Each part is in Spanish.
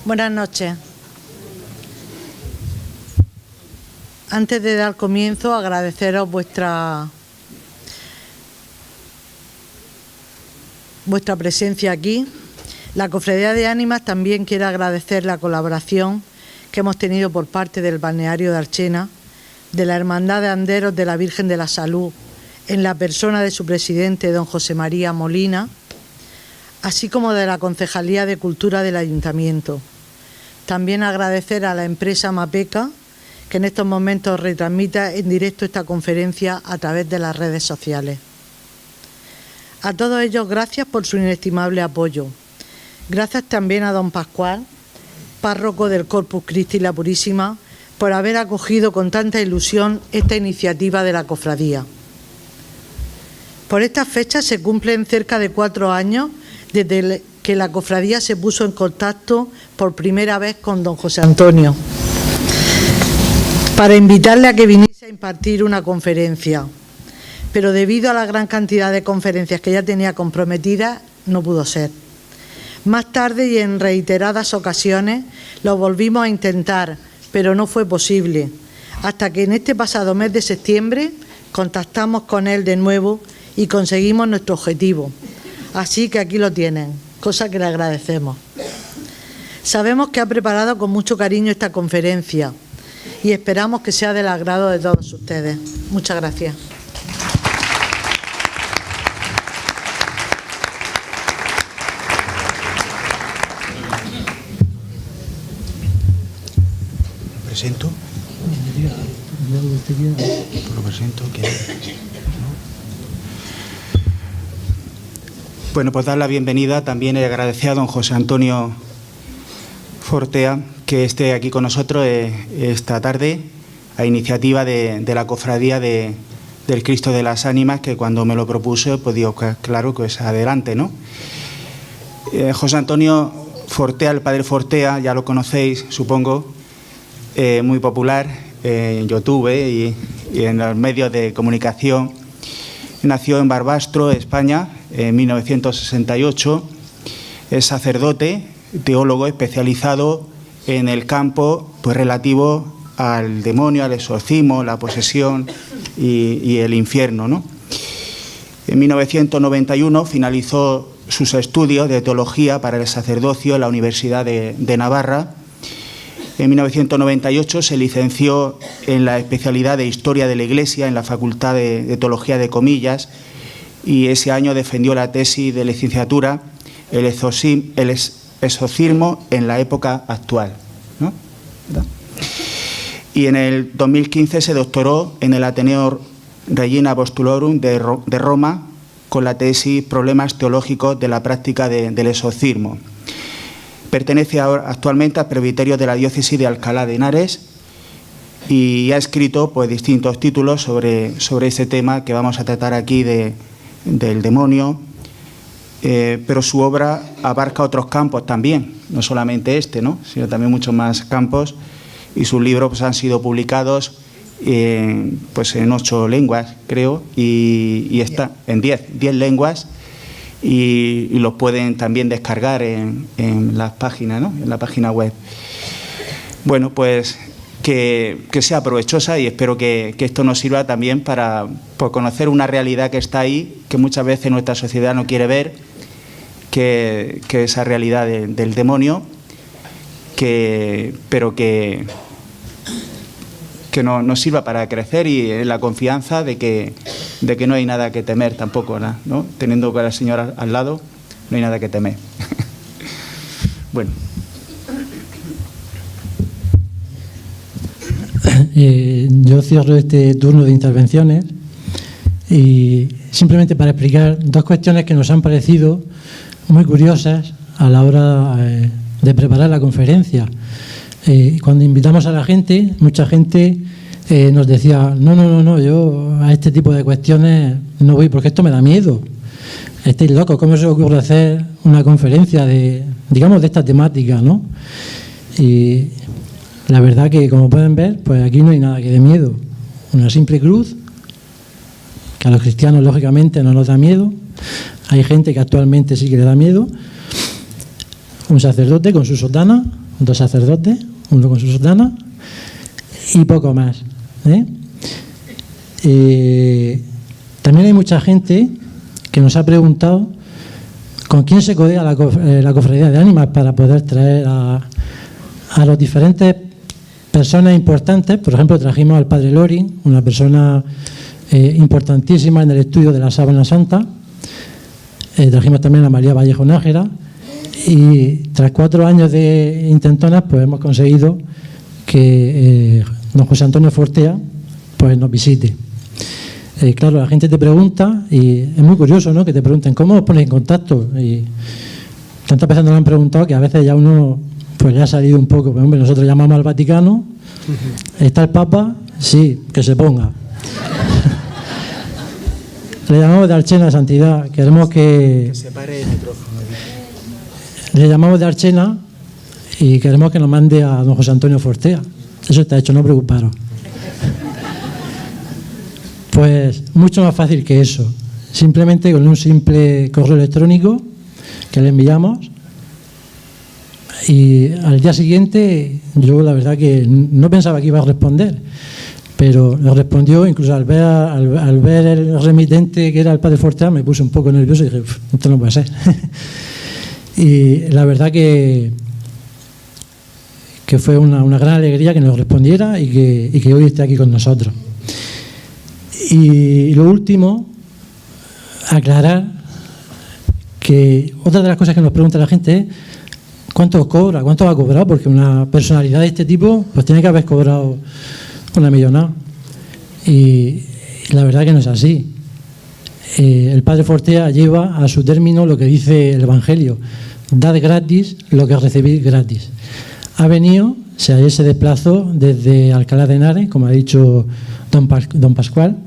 Buenas noches. Antes de dar comienzo, agradeceros vuestra presencia aquí. La Cofradía de Ánimas también quiere agradecer la colaboración que hemos tenido por parte del balneario de Archena, de la Hermandad de Anderos de la Virgen de la Salud, en la persona de su presidente, don José María Molina, así como de la Concejalía de Cultura del Ayuntamiento. También agradecer a la empresa Mapeca, que en estos momentos retransmite en directo esta conferencia a través de las redes sociales. A todos ellos, gracias por su inestimable apoyo. Gracias también a don Pascual, párroco del Corpus Christi La Purísima, por haber acogido con tanta ilusión esta iniciativa de la cofradía. Por estas fechas se cumplen cerca de 4 años desde que la cofradía se puso en contacto por primera vez con don José Antonio para invitarle a que viniese a impartir una conferencia. Pero debido a la gran cantidad de conferencias que ya tenía comprometidas, no pudo ser. Más tarde y en reiteradas ocasiones lo volvimos a intentar, pero no fue posible, hasta que en este pasado mes de septiembre contactamos con él de nuevo y conseguimos nuestro objetivo. Así que aquí lo tienen, cosa que le agradecemos. Sabemos que ha preparado con mucho cariño esta conferencia y esperamos que sea del agrado de todos ustedes. Muchas gracias. ¿Presento? ¿Lo presento? Bueno, pues dar la bienvenida también y agradecer a don José Antonio Fortea que esté aquí con nosotros esta tarde a iniciativa de la Cofradía del Cristo de las Ánimas, que cuando me lo propuso, pues digo, claro, pues adelante, ¿no? José Antonio Fortea, el padre Fortea, ya lo conocéis, supongo, muy popular en YouTube y en los medios de comunicación. Nació en Barbastro, España, en 1968. Es sacerdote, teólogo especializado en el campo pues relativo al demonio, al exorcismo, la posesión y el infierno, ¿no? En 1991 finalizó sus estudios de teología para el sacerdocio en la Universidad de Navarra. En 1998 se licenció en la especialidad de Historia de la Iglesia en la Facultad de Teología de Comillas y ese año defendió la tesis de licenciatura El exorcismo en la época actual, ¿no? ¿Verdad? Y en el 2015 se doctoró en el Ateneo Regina Apostolorum de Roma con la tesis Problemas teológicos de la práctica del exorcismo. Pertenece actualmente al presbiterio de la diócesis de Alcalá de Henares y ha escrito pues distintos títulos sobre ese tema que vamos a tratar aquí del demonio, pero su obra abarca otros campos también, no solamente este, ¿no?, sino también muchos más campos, y sus libros pues han sido publicados pues en 8 lenguas, creo, y está en 10 lenguas. Y los pueden también descargar en las páginas, ¿no?, en la página web. Bueno, pues que sea provechosa y espero que esto nos sirva también para conocer una realidad que está ahí, que muchas veces nuestra sociedad no quiere ver, que esa realidad del demonio, pero que nos sirva para crecer y en la confianza de que no hay nada que temer tampoco, ¿no? Teniendo a la señora al lado, no hay nada que temer. Bueno. Yo cierro este turno de intervenciones y simplemente para explicar 2 cuestiones que nos han parecido muy curiosas a la hora de preparar la conferencia. Cuando invitamos a la gente, mucha gente nos decía, no, yo a este tipo de cuestiones no voy porque esto me da miedo. Estáis locos, ¿cómo se os ocurre hacer una conferencia de esta temática, ¿no? Y la verdad que, como pueden ver, pues aquí no hay nada que dé miedo. Una simple cruz, que a los cristianos lógicamente no nos da miedo. Hay gente que actualmente sí que le da miedo. Un sacerdote con su sotana, 2 sacerdotes, uno con su sotana y poco más. También hay mucha gente que nos ha preguntado con quién se codea la Cofradía de Ánimas para poder traer a los diferentes personas importantes. Por ejemplo, trajimos al Padre Lorin, una persona importantísima en el estudio de la Sábana Santa. Trajimos también a María Vallejo Nájera y tras 4 años de intentonas pues hemos conseguido que don José Antonio Fortea pues nos visite. Claro, la gente te pregunta y es muy curioso, ¿no?, que te pregunten cómo os ponéis en contacto, y tantas veces nos lo han preguntado que a veces ya uno pues ya ha salido un poco. Pues, hombre, nosotros llamamos al Vaticano, ¿está el Papa? Sí, que se ponga. Le llamamos de Archena, Santidad, queremos que se pare el micrófono. Le llamamos de Archena y queremos que nos mande a don José Antonio Fortea. Eso está hecho, no preocuparos. Pues mucho más fácil que eso. Simplemente con un simple correo electrónico que le enviamos, y al día siguiente yo la verdad que no pensaba que iba a responder, pero lo respondió. Incluso al ver el remitente, que era el Padre Fortea, me puse un poco nervioso y dije, esto no puede ser. Y la verdad que fue una gran alegría que nos respondiera y que hoy esté aquí con nosotros. Y lo último, aclarar que otra de las cosas que nos pregunta la gente es ¿cuánto cobra? ¿Cuánto va a cobrar? Porque una personalidad de este tipo pues tiene que haber cobrado una millonada. Y la verdad que no es así. El Padre Fortea lleva a su término lo que dice el Evangelio: dad gratis lo que recibís gratis. Ha venido, ayer se desplazó desde Alcalá de Henares, como ha dicho don Pascual.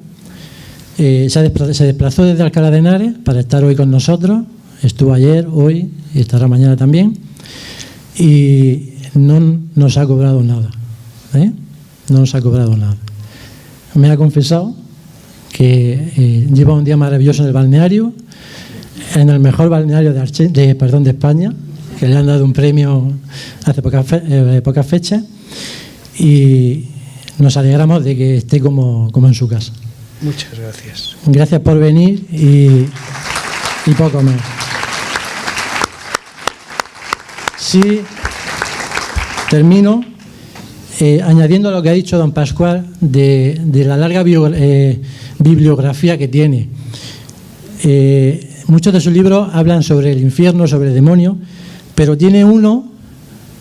Se desplazó desde Alcalá de Henares para estar hoy con nosotros. Estuvo ayer, hoy y estará mañana también. Y no nos ha cobrado nada. No nos ha cobrado nada. Me ha confesado que lleva un día maravilloso en el balneario, en el mejor balneario de España, que le han dado un premio hace pocas fechas, y nos alegramos de que esté como en su casa. Muchas gracias. Gracias por venir y poco más. Sí, termino añadiendo lo que ha dicho don Pascual de la larga bibliografía que tiene. Muchos de sus libros hablan sobre el infierno, sobre el demonio, pero tiene uno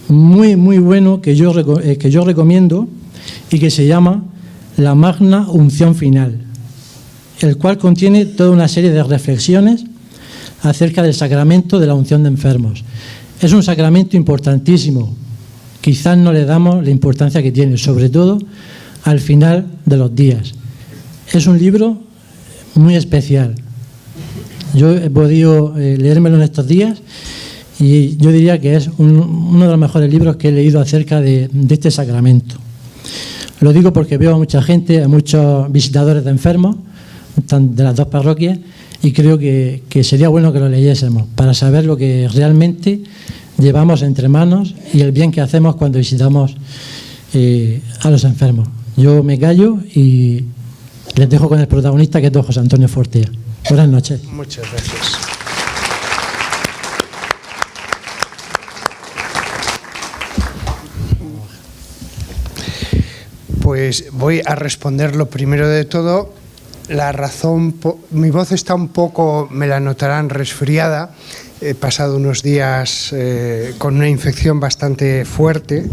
muy, muy bueno que yo recomiendo y que se llama La Magna Unción Final, el cual contiene toda una serie de reflexiones acerca del sacramento de la unción de enfermos. Es un sacramento importantísimo. Quizás no le damos la importancia que tiene, sobre todo al final de los días. Es un libro muy especial. Yo he podido leérmelo en estos días y yo diría que es uno de los mejores libros que he leído acerca de este sacramento. Lo digo porque veo a mucha gente, a muchos visitadores de enfermos de las dos parroquias, y creo que sería bueno que lo leyésemos para saber lo que realmente llevamos entre manos y el bien que hacemos cuando visitamos a los enfermos. Yo me callo y les dejo con el protagonista, que es don José Antonio Fortea. Buenas noches. Muchas gracias. Pues voy a responder lo primero de todo. La razón, mi voz está un poco, me la notarán, resfriada. He pasado unos días con una infección bastante fuerte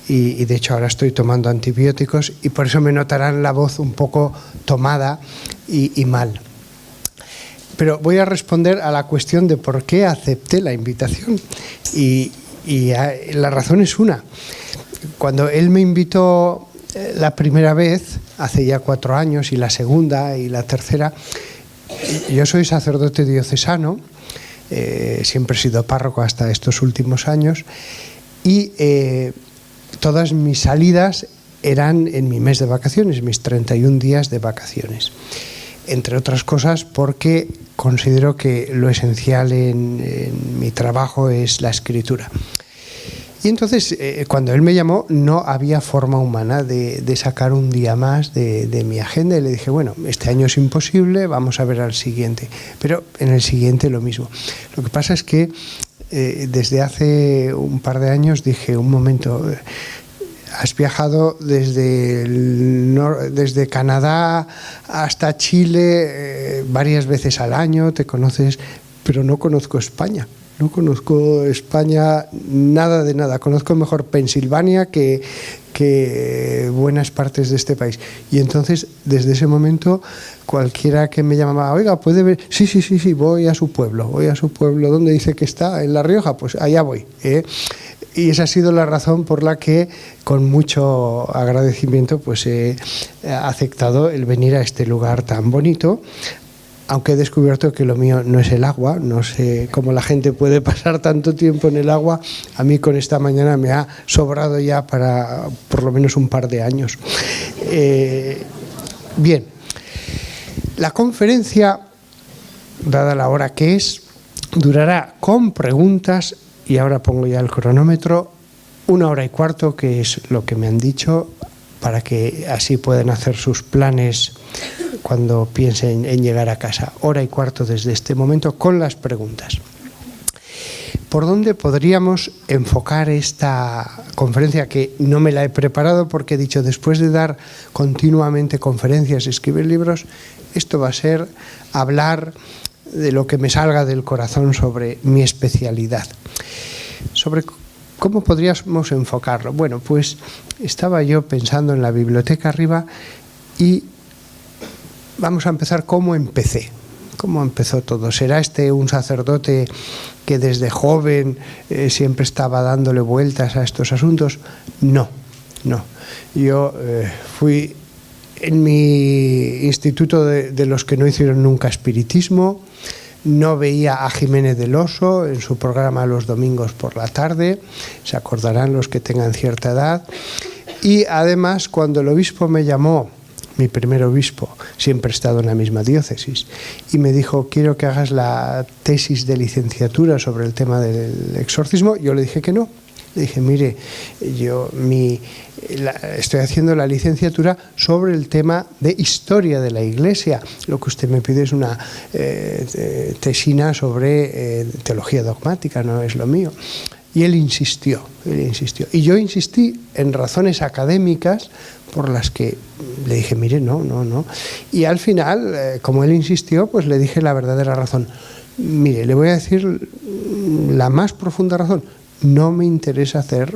y de hecho ahora estoy tomando antibióticos y por eso me notarán la voz un poco tomada y mal. Pero voy a responder a la cuestión de por qué acepté la invitación y la razón es una. Cuando él me invitó la primera vez, hace ya 4 años, y la segunda y la tercera, yo soy sacerdote diocesano, siempre he sido párroco hasta estos últimos años, y todas mis salidas eran en mi mes de vacaciones, mis 31 días de vacaciones. Entre otras cosas porque considero que lo esencial en mi trabajo es la escritura. Y entonces, cuando él me llamó, no había forma humana de sacar un día más de mi agenda, y le dije, bueno, este año es imposible, vamos a ver al siguiente. Pero en el siguiente lo mismo. Lo que pasa es que desde hace un par de años dije, un momento, has viajado desde Canadá hasta Chile varias veces al año, te conoces, pero no conozco España. No conozco España nada de nada. Conozco mejor Pensilvania que buenas partes de este país. Y entonces, desde ese momento, cualquiera que me llamaba, oiga, ¿puede ver? Sí, voy a su pueblo. ¿Dónde dice que está? ¿En La Rioja? Pues allá voy. Y esa ha sido la razón por la que, con mucho agradecimiento, pues he aceptado el venir a este lugar tan bonito. Aunque he descubierto que lo mío no es el agua, no sé cómo la gente puede pasar tanto tiempo en el agua. A mí con esta mañana me ha sobrado ya para por lo menos un par de años. Bien, la conferencia, dada la hora que es, durará con preguntas, y ahora pongo ya el cronómetro, 1 hora y cuarto, que es lo que me han dicho, para que así puedan hacer sus planes cuando piensen en llegar a casa. 1 hora y cuarto desde este momento con las preguntas. ¿Por dónde podríamos enfocar esta conferencia? Que no me la he preparado porque he dicho, después de dar continuamente conferencias y escribir libros, esto va a ser hablar de lo que me salga del corazón sobre mi especialidad. Sobre ¿cómo podríamos enfocarlo? Bueno, pues estaba yo pensando en la biblioteca arriba y vamos a empezar cómo empecé. ¿Cómo empezó todo? ¿Será un sacerdote que desde joven siempre estaba dándole vueltas a estos asuntos? No. Yo fui en mi instituto de los que no hicieron nunca espiritismo. No veía a Jiménez del Oso en su programa los domingos por la tarde, se acordarán los que tengan cierta edad. Y además, cuando el obispo me llamó, mi primer obispo, siempre he estado en la misma diócesis, y me dijo, quiero que hagas la tesis de licenciatura sobre el tema del exorcismo, yo le dije que no. Le dije, mire, yo estoy haciendo la licenciatura sobre el tema de historia de la Iglesia. Lo que usted me pide es una tesina sobre teología dogmática, no es lo mío. Y él insistió. Y yo insistí en razones académicas por las que le dije, mire, no. Y al final, como él insistió, pues le dije la verdadera razón. Mire, le voy a decir la más profunda razón. No me interesa hacer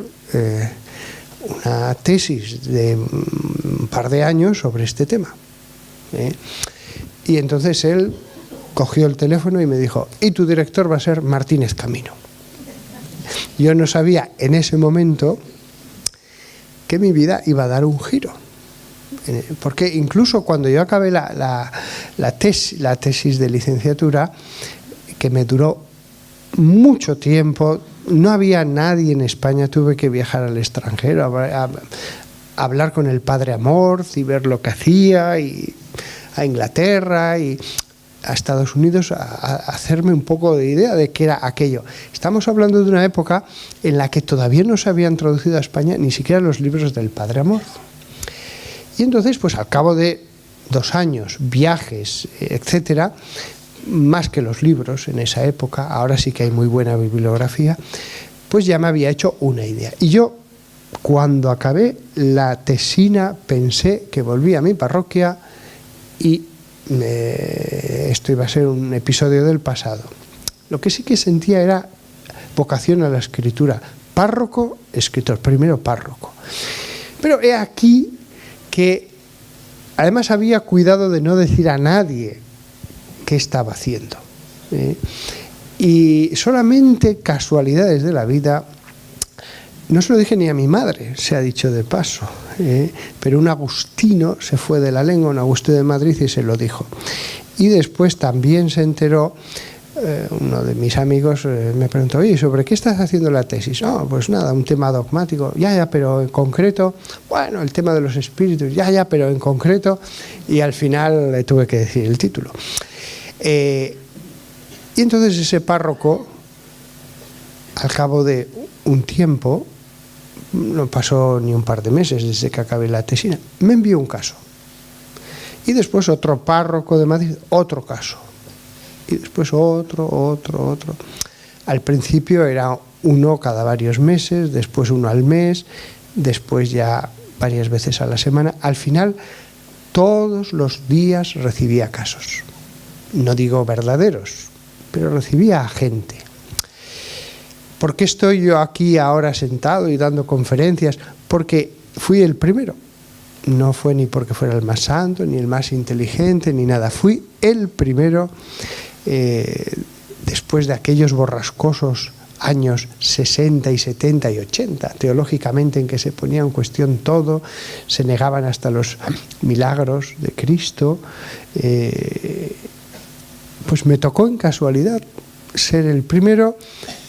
una tesis de un par de años sobre este tema. Y entonces él cogió el teléfono y me dijo, y tu director va a ser Martínez Camino. Yo no sabía en ese momento que mi vida iba a dar un giro. Porque incluso cuando yo acabé la tesis de licenciatura, que me duró mucho tiempo, no había nadie en España, tuve que viajar al extranjero a hablar con el padre Amorth y ver lo que hacía, y a Inglaterra y a Estados Unidos a hacerme un poco de idea de qué era aquello. Estamos hablando de una época en la que todavía no se habían traducido a España ni siquiera los libros del padre Amorth. Y entonces, pues al cabo de 2 años, viajes, etcétera, más que los libros en esa época, ahora sí que hay muy buena bibliografía, pues ya me había hecho una idea. Y yo, cuando acabé la tesina, pensé que volví a mi parroquia y esto iba a ser un episodio del pasado. Lo que sí que sentía era vocación a la escritura. Párroco, escritor, primero párroco. Pero he aquí que además había cuidado de no decir a nadie qué estaba haciendo. Y solamente casualidades de la vida, no se lo dije ni a mi madre, se ha dicho de paso, pero un agustino se fue de la lengua, un Agustino de Madrid, y se lo dijo. Y después también se enteró, uno de mis amigos me preguntó, oye, ¿sobre qué estás haciendo la tesis? Pues nada, un tema dogmático, ya, pero en concreto, bueno, el tema de los espíritus, ya, pero en concreto, y al final le tuve que decir el título. Y entonces ese párroco, al cabo de un tiempo, no pasó ni un par de meses desde que acabé la tesina, me envió un caso. Y después otro párroco de Madrid, otro caso. Y después otro. Al principio era uno cada varios meses, después uno al mes, después ya varias veces a la semana. Al final, todos los días recibía casos. No digo verdaderos, pero recibía a gente. ¿Por qué estoy yo aquí ahora sentado y dando conferencias? Porque fui el primero. No fue ni porque fuera el más santo, ni el más inteligente, ni nada. Fui el primero, después de aquellos borrascosos años 60 y 70 y 80, teológicamente, en que se ponía en cuestión todo, se negaban hasta los milagros de Cristo. Pues me tocó en casualidad ser el primero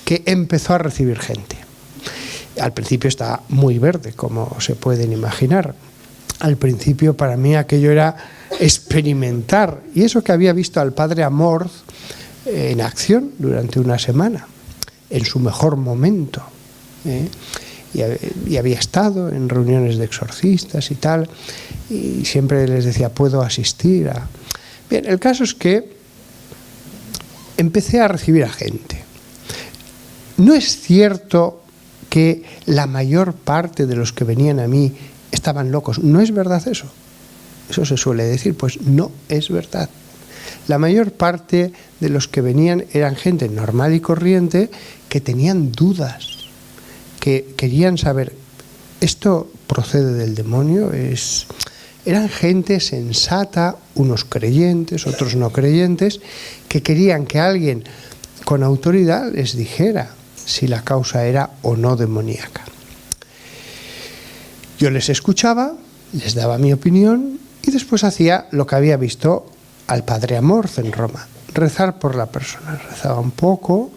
que empezó a recibir gente. Al principio estaba muy verde, como se pueden imaginar. Al principio para mí aquello era experimentar, y eso que había visto al padre Amorth en acción durante una semana, en su mejor momento, y había estado en reuniones de exorcistas y tal, y siempre les decía, puedo asistir a... Bien, el caso es que empecé a recibir a gente. No es cierto que la mayor parte de los que venían a mí estaban locos. ¿No es verdad eso? Eso se suele decir. Pues no es verdad. La mayor parte de los que venían eran gente normal y corriente que tenían dudas, que querían saber, ¿esto procede del demonio? Eran gente sensata, unos creyentes, otros no creyentes, que querían que alguien con autoridad les dijera si la causa era o no demoníaca. Yo les escuchaba, les daba mi opinión y después hacía lo que había visto al padre Amorth en Roma, rezar por la persona. Rezaba un poco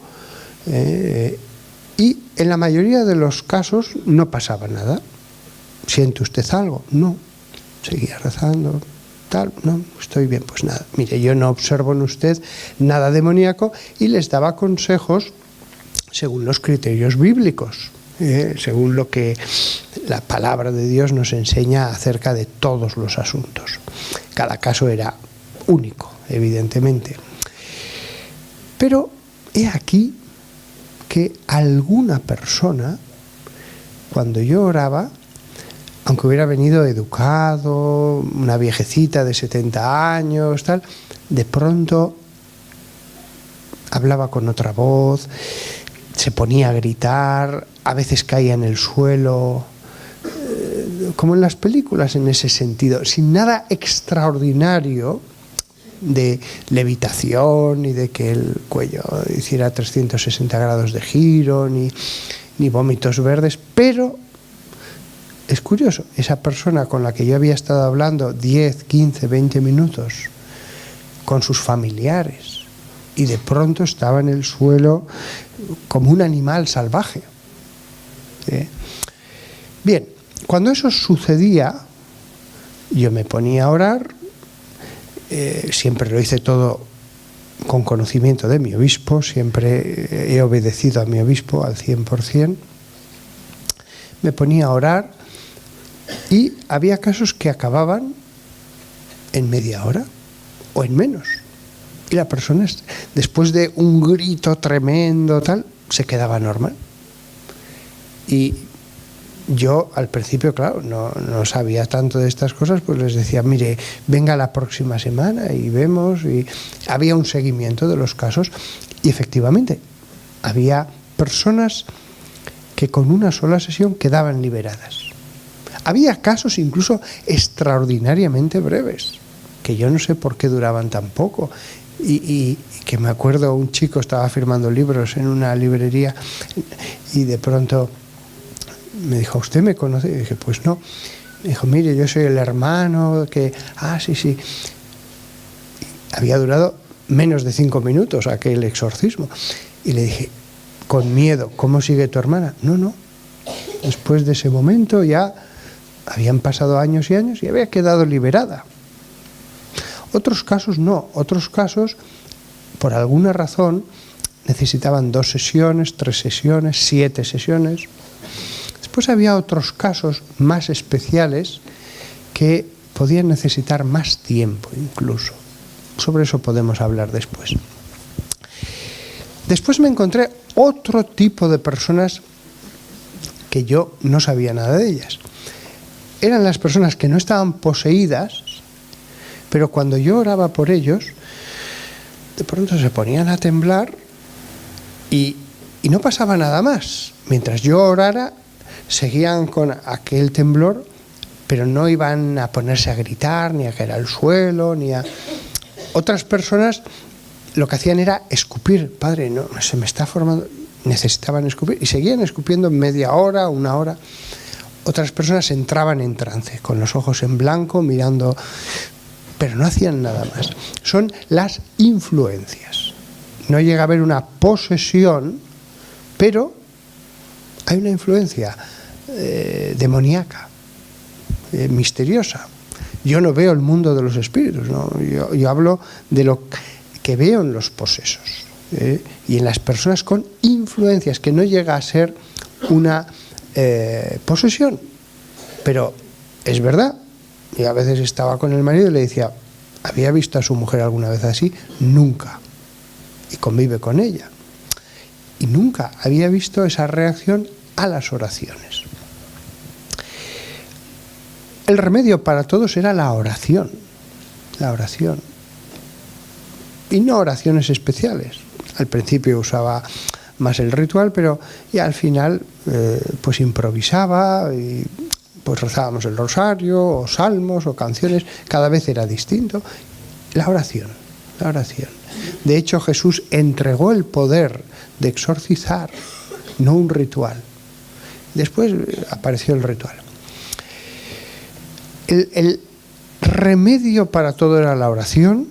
y en la mayoría de los casos no pasaba nada. ¿Siente usted algo? No. Seguía rezando, tal, no, estoy bien, pues nada. Mire, yo no observo en usted nada demoníaco, y les daba consejos según los criterios bíblicos, según lo que la palabra de Dios nos enseña acerca de todos los asuntos. Cada caso era único, evidentemente. Pero he aquí que alguna persona, cuando yo oraba, aunque hubiera venido educado, una viejecita de 70 años, tal, de pronto hablaba con otra voz, se ponía a gritar, a veces caía en el suelo, como en las películas en ese sentido, sin nada extraordinario de levitación, ni de que el cuello hiciera 360 grados de giro, ni vómitos verdes, pero es curioso, esa persona con la que yo había estado hablando 10, 15, 20 minutos con sus familiares, y de pronto estaba en el suelo como un animal salvaje. Bien, cuando eso sucedía, yo me ponía a orar, siempre lo hice todo con conocimiento de mi obispo, siempre he obedecido a mi obispo al 100%, me ponía a orar, y había casos que acababan en media hora o en menos. Y la persona, después de un grito tremendo, tal, se quedaba normal. Y yo al principio, claro, no sabía tanto de estas cosas, pues les decía, mire, venga la próxima semana y vemos. Y había un seguimiento de los casos, y efectivamente había personas que con una sola sesión quedaban liberadas. Había casos incluso extraordinariamente breves, que yo no sé por qué duraban tan poco. Y que me acuerdo, un chico estaba firmando libros en una librería y de pronto me dijo, ¿usted me conoce? Y dije, pues no. Me dijo, mire, yo soy el hermano que... Ah, sí, sí. Había durado menos de 5 minutos aquel exorcismo. Y le dije, con miedo, ¿cómo sigue tu hermana? No. Después de ese momento ya habían pasado años y años y había quedado liberada. Otros casos no. Otros casos, por alguna razón, necesitaban 2 sesiones, 3 sesiones, 7 sesiones. Después había otros casos más especiales que podían necesitar más tiempo incluso. Sobre eso podemos hablar después. Después me encontré otro tipo de personas que yo no sabía nada de ellas. Eran las personas que no estaban poseídas, pero cuando yo oraba por ellos, de pronto se ponían a temblar y no pasaba nada más. Mientras yo orara, seguían con aquel temblor, pero no iban a ponerse a gritar, ni a caer al suelo, ni a... Otras personas lo que hacían era escupir. Padre, no, se me está formando... Necesitaban escupir y seguían escupiendo media hora, 1 hora. Otras personas entraban en trance, con los ojos en blanco, mirando, pero no hacían nada más. Son las influencias. No llega a haber una posesión, pero hay una influencia demoníaca, misteriosa. Yo no veo el mundo de los espíritus, ¿no? Yo hablo de lo que veo en los posesos y en las personas con influencias, que no llega a ser una posesión, pero es verdad. Y a veces estaba con el marido y le decía, ¿había visto a su mujer alguna vez así? Nunca. Y convive con ella. Y nunca había visto esa reacción a las oraciones. El remedio para todos era la oración. La oración. Y no oraciones especiales. Al principio usaba más el ritual, pero ya al final pues improvisaba y pues rezábamos el rosario o salmos o canciones, cada vez era distinto. La oración, la oración. De hecho, Jesús entregó el poder de exorcizar, no un ritual. Después apareció el ritual. El remedio para todo era la oración,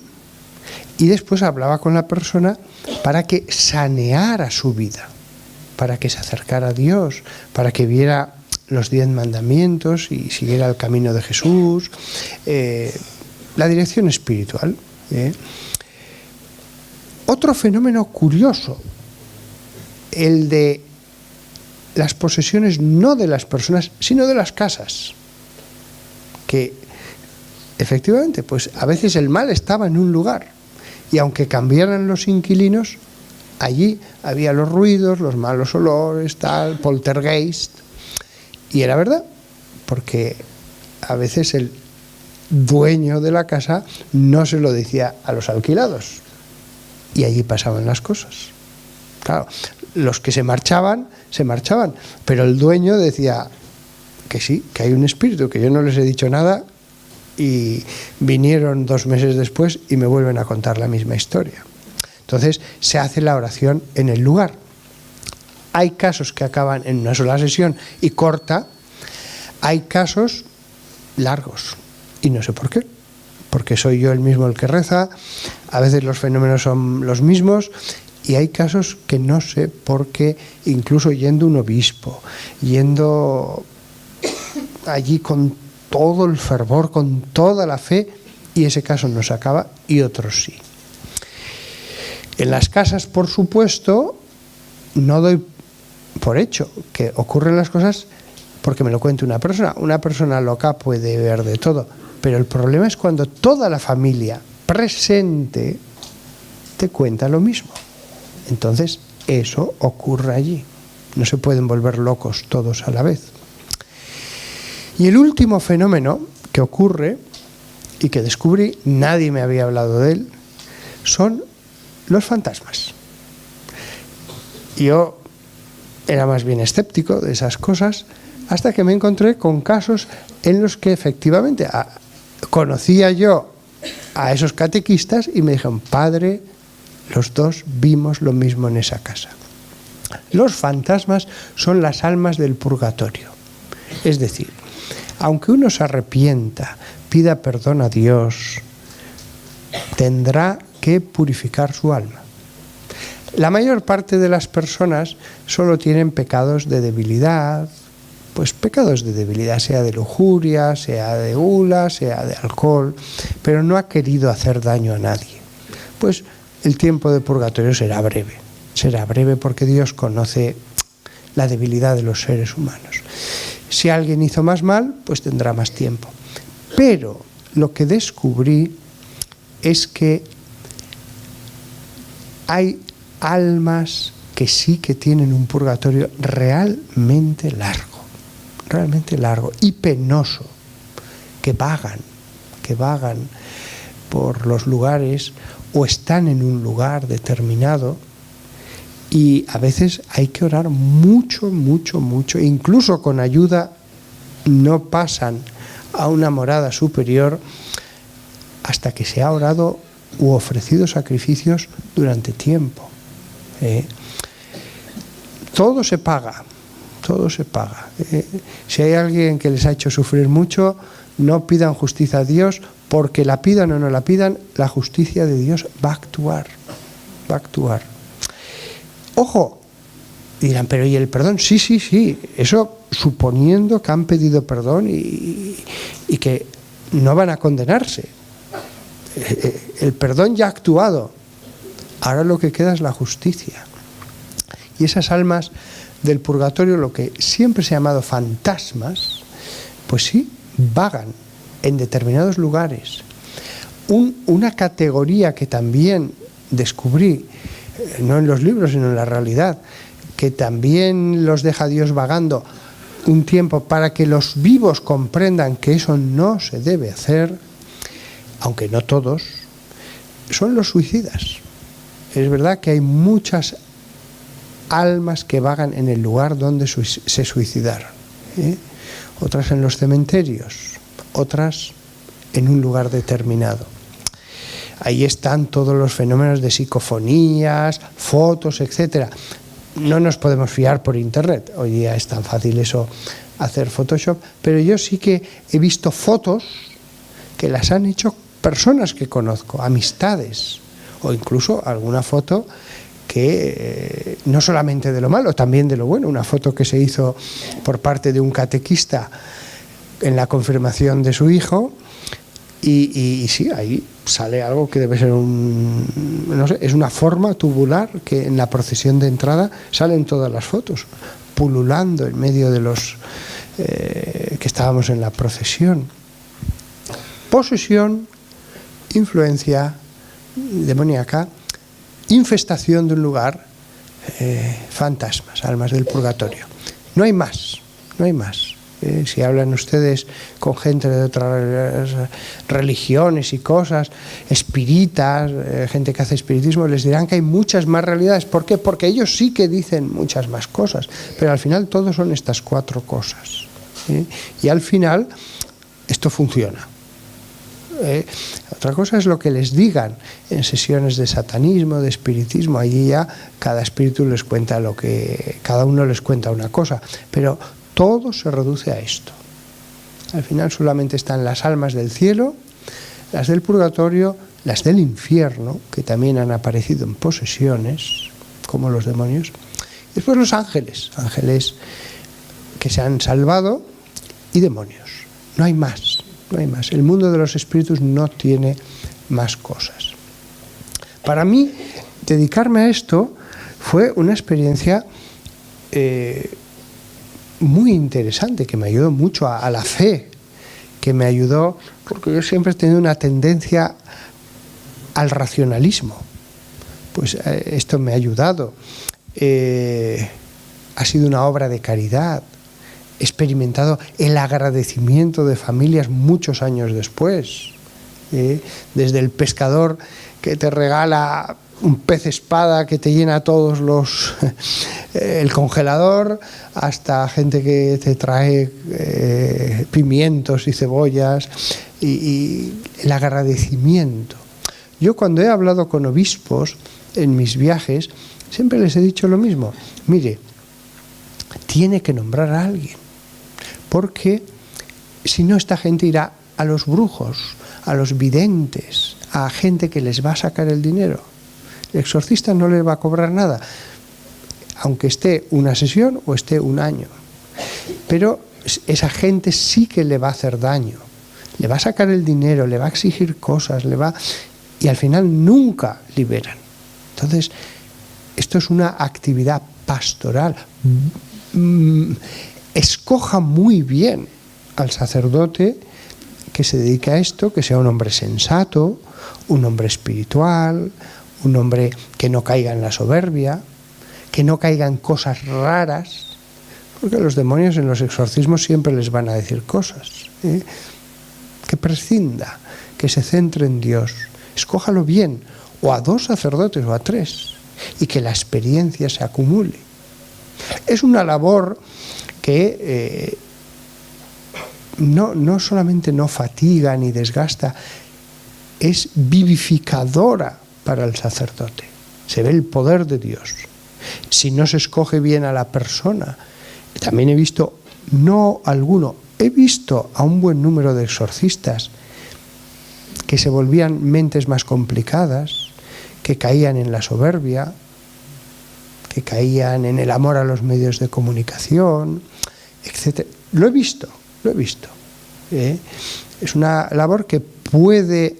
y después hablaba con la persona para que saneara su vida, para que se acercara a Dios, para que viera los 10 mandamientos y siguiera el camino de Jesús, la dirección espiritual. Otro fenómeno curioso, el de las posesiones no de las personas, sino de las casas, que efectivamente, pues a veces el mal estaba en un lugar, y aunque cambiaran los inquilinos, allí había los ruidos, los malos olores, tal, poltergeist. Y era verdad, porque a veces el dueño de la casa no se lo decía a los alquilados, y allí pasaban las cosas. Claro, los que se marchaban, pero el dueño decía que sí, que hay un espíritu, que yo no les he dicho nada, y vinieron 2 meses después y me vuelven a contar la misma historia. Entonces se hace la oración en el lugar. Hay casos que acaban en una sola sesión y corta, hay casos largos, y no sé por qué, porque soy yo el mismo el que reza, a veces los fenómenos son los mismos, y hay casos que no sé por qué, incluso yendo un obispo, yendo allí con todo el fervor, con toda la fe, y ese caso no se acaba, y otros sí. En las casas, por supuesto, no doy por hecho que ocurren las cosas porque me lo cuente una persona. Una persona loca puede ver de todo, pero el problema es cuando toda la familia presente te cuenta lo mismo. Entonces, eso ocurre allí. No se pueden volver locos todos a la vez. Y el último fenómeno que ocurre y que descubrí, nadie me había hablado de él, son los fantasmas. Yo era más bien escéptico de esas cosas, hasta que me encontré con casos en los que efectivamente conocía yo a esos catequistas y me dijeron, padre, los 2 vimos lo mismo en esa casa. Los fantasmas son las almas del purgatorio. Es decir, aunque uno se arrepienta, pida perdón a Dios, tendrá que purificar su alma. La mayor parte de las personas solo tienen pecados de debilidad, pues pecados de debilidad, sea de lujuria, sea de gula, sea de alcohol, pero no ha querido hacer daño a nadie. Pues el tiempo de purgatorio será breve. será breve porque Dios conoce la debilidad de los seres humanos. Si alguien hizo más mal, pues tendrá más tiempo. Pero lo que descubrí es que hay almas que sí que tienen un purgatorio realmente largo y penoso, que vagan por los lugares o están en un lugar determinado, y a veces hay que orar mucho, incluso con ayuda no pasan a una morada superior hasta que se ha orado u ofrecido sacrificios durante tiempo. Todo se paga. Si hay alguien que les ha hecho sufrir mucho, no pidan justicia a Dios, porque la pidan o no la pidan, la justicia de Dios va a actuar. Ojo, dirán, pero ¿y el perdón? Sí, eso suponiendo que han pedido perdón y que no van a condenarse. El perdón ya ha actuado, ahora lo que queda es la justicia. Y esas almas del purgatorio, lo que siempre se ha llamado fantasmas, pues sí, vagan en determinados lugares. Una categoría que también descubrí, no en los libros sino en la realidad, que también los deja Dios vagando un tiempo para que los vivos comprendan que eso no se debe hacer, aunque no todos, son los suicidas. Es verdad que hay muchas almas que vagan en el lugar donde se suicidaron, otras en los cementerios, otras en un lugar determinado. Ahí están todos los fenómenos de psicofonías, fotos, etcétera. No nos podemos fiar por internet. Hoy día es tan fácil eso, hacer Photoshop, pero yo sí que he visto fotos que las han hecho personas que conozco, amistades, o incluso alguna foto que no solamente de lo malo, también de lo bueno. Una foto que se hizo por parte de un catequista en la confirmación de su hijo, y sí, ahí sale algo que debe ser no sé, es una forma tubular que en la procesión de entrada salen todas las fotos, pululando en medio de los que estábamos en la procesión. Posesión, influencia demoníaca, infestación de un lugar, fantasmas, almas del purgatorio. No hay más. Si hablan ustedes con gente de otras religiones y cosas, espíritas, gente que hace espiritismo, les dirán que hay muchas más realidades. ¿Por qué? Porque ellos sí que dicen muchas más cosas, pero al final todo son estas 4 cosas. Y al final esto funciona. Otra cosa es lo que les digan en sesiones de satanismo, de espiritismo. Allí ya cada espíritu les cuenta cada uno les cuenta una cosa, pero todo se reduce a esto. Al final solamente están las almas del cielo, las del purgatorio, las del infierno, que también han aparecido en posesiones, como los demonios, y después los ángeles que se han salvado, y demonios. No hay más. El mundo de los espíritus no tiene más cosas. Para mí, dedicarme a esto fue una experiencia muy interesante, que me ayudó mucho a la fe, que me ayudó, porque yo siempre he tenido una tendencia al racionalismo. Pues esto me ha ayudado. Ha sido una obra de caridad. He experimentado el agradecimiento de familias muchos años después. Desde el pescador que te regala un pez espada que te llena todos el congelador, hasta gente que te trae pimientos y cebollas, y el agradecimiento. Yo cuando he hablado con obispos en mis viajes, siempre les he dicho lo mismo: mire, tiene que nombrar a alguien, porque si no, esta gente irá a los brujos, a los videntes, a gente que les va a sacar el dinero. El exorcista no le va a cobrar nada, aunque esté una sesión o esté un año. Pero esa gente sí que le va a hacer daño, le va a sacar el dinero, le va a exigir cosas, y al final nunca liberan. Entonces, esto esto es una actividad pastoral. Escoja muy bien al sacerdote que se dedica a esto, que sea un hombre sensato, un hombre espiritual, un hombre que no caiga en la soberbia, que no caiga en cosas raras, porque los demonios en los exorcismos siempre les van a decir cosas, que prescinda, que se centre en Dios. Escójalo bien, o a 2 sacerdotes o a 3, y que la experiencia se acumule. Es una labor que no solamente no fatiga ni desgasta, es vivificadora para el sacerdote. Se ve el poder de Dios. Si no se escoge bien a la persona, también he visto, no alguno, he visto a un buen número de exorcistas que se volvían mentes más complicadas, que caían en la soberbia, que caían en el amor a los medios de comunicación, etc. Lo he visto. Es una labor que puede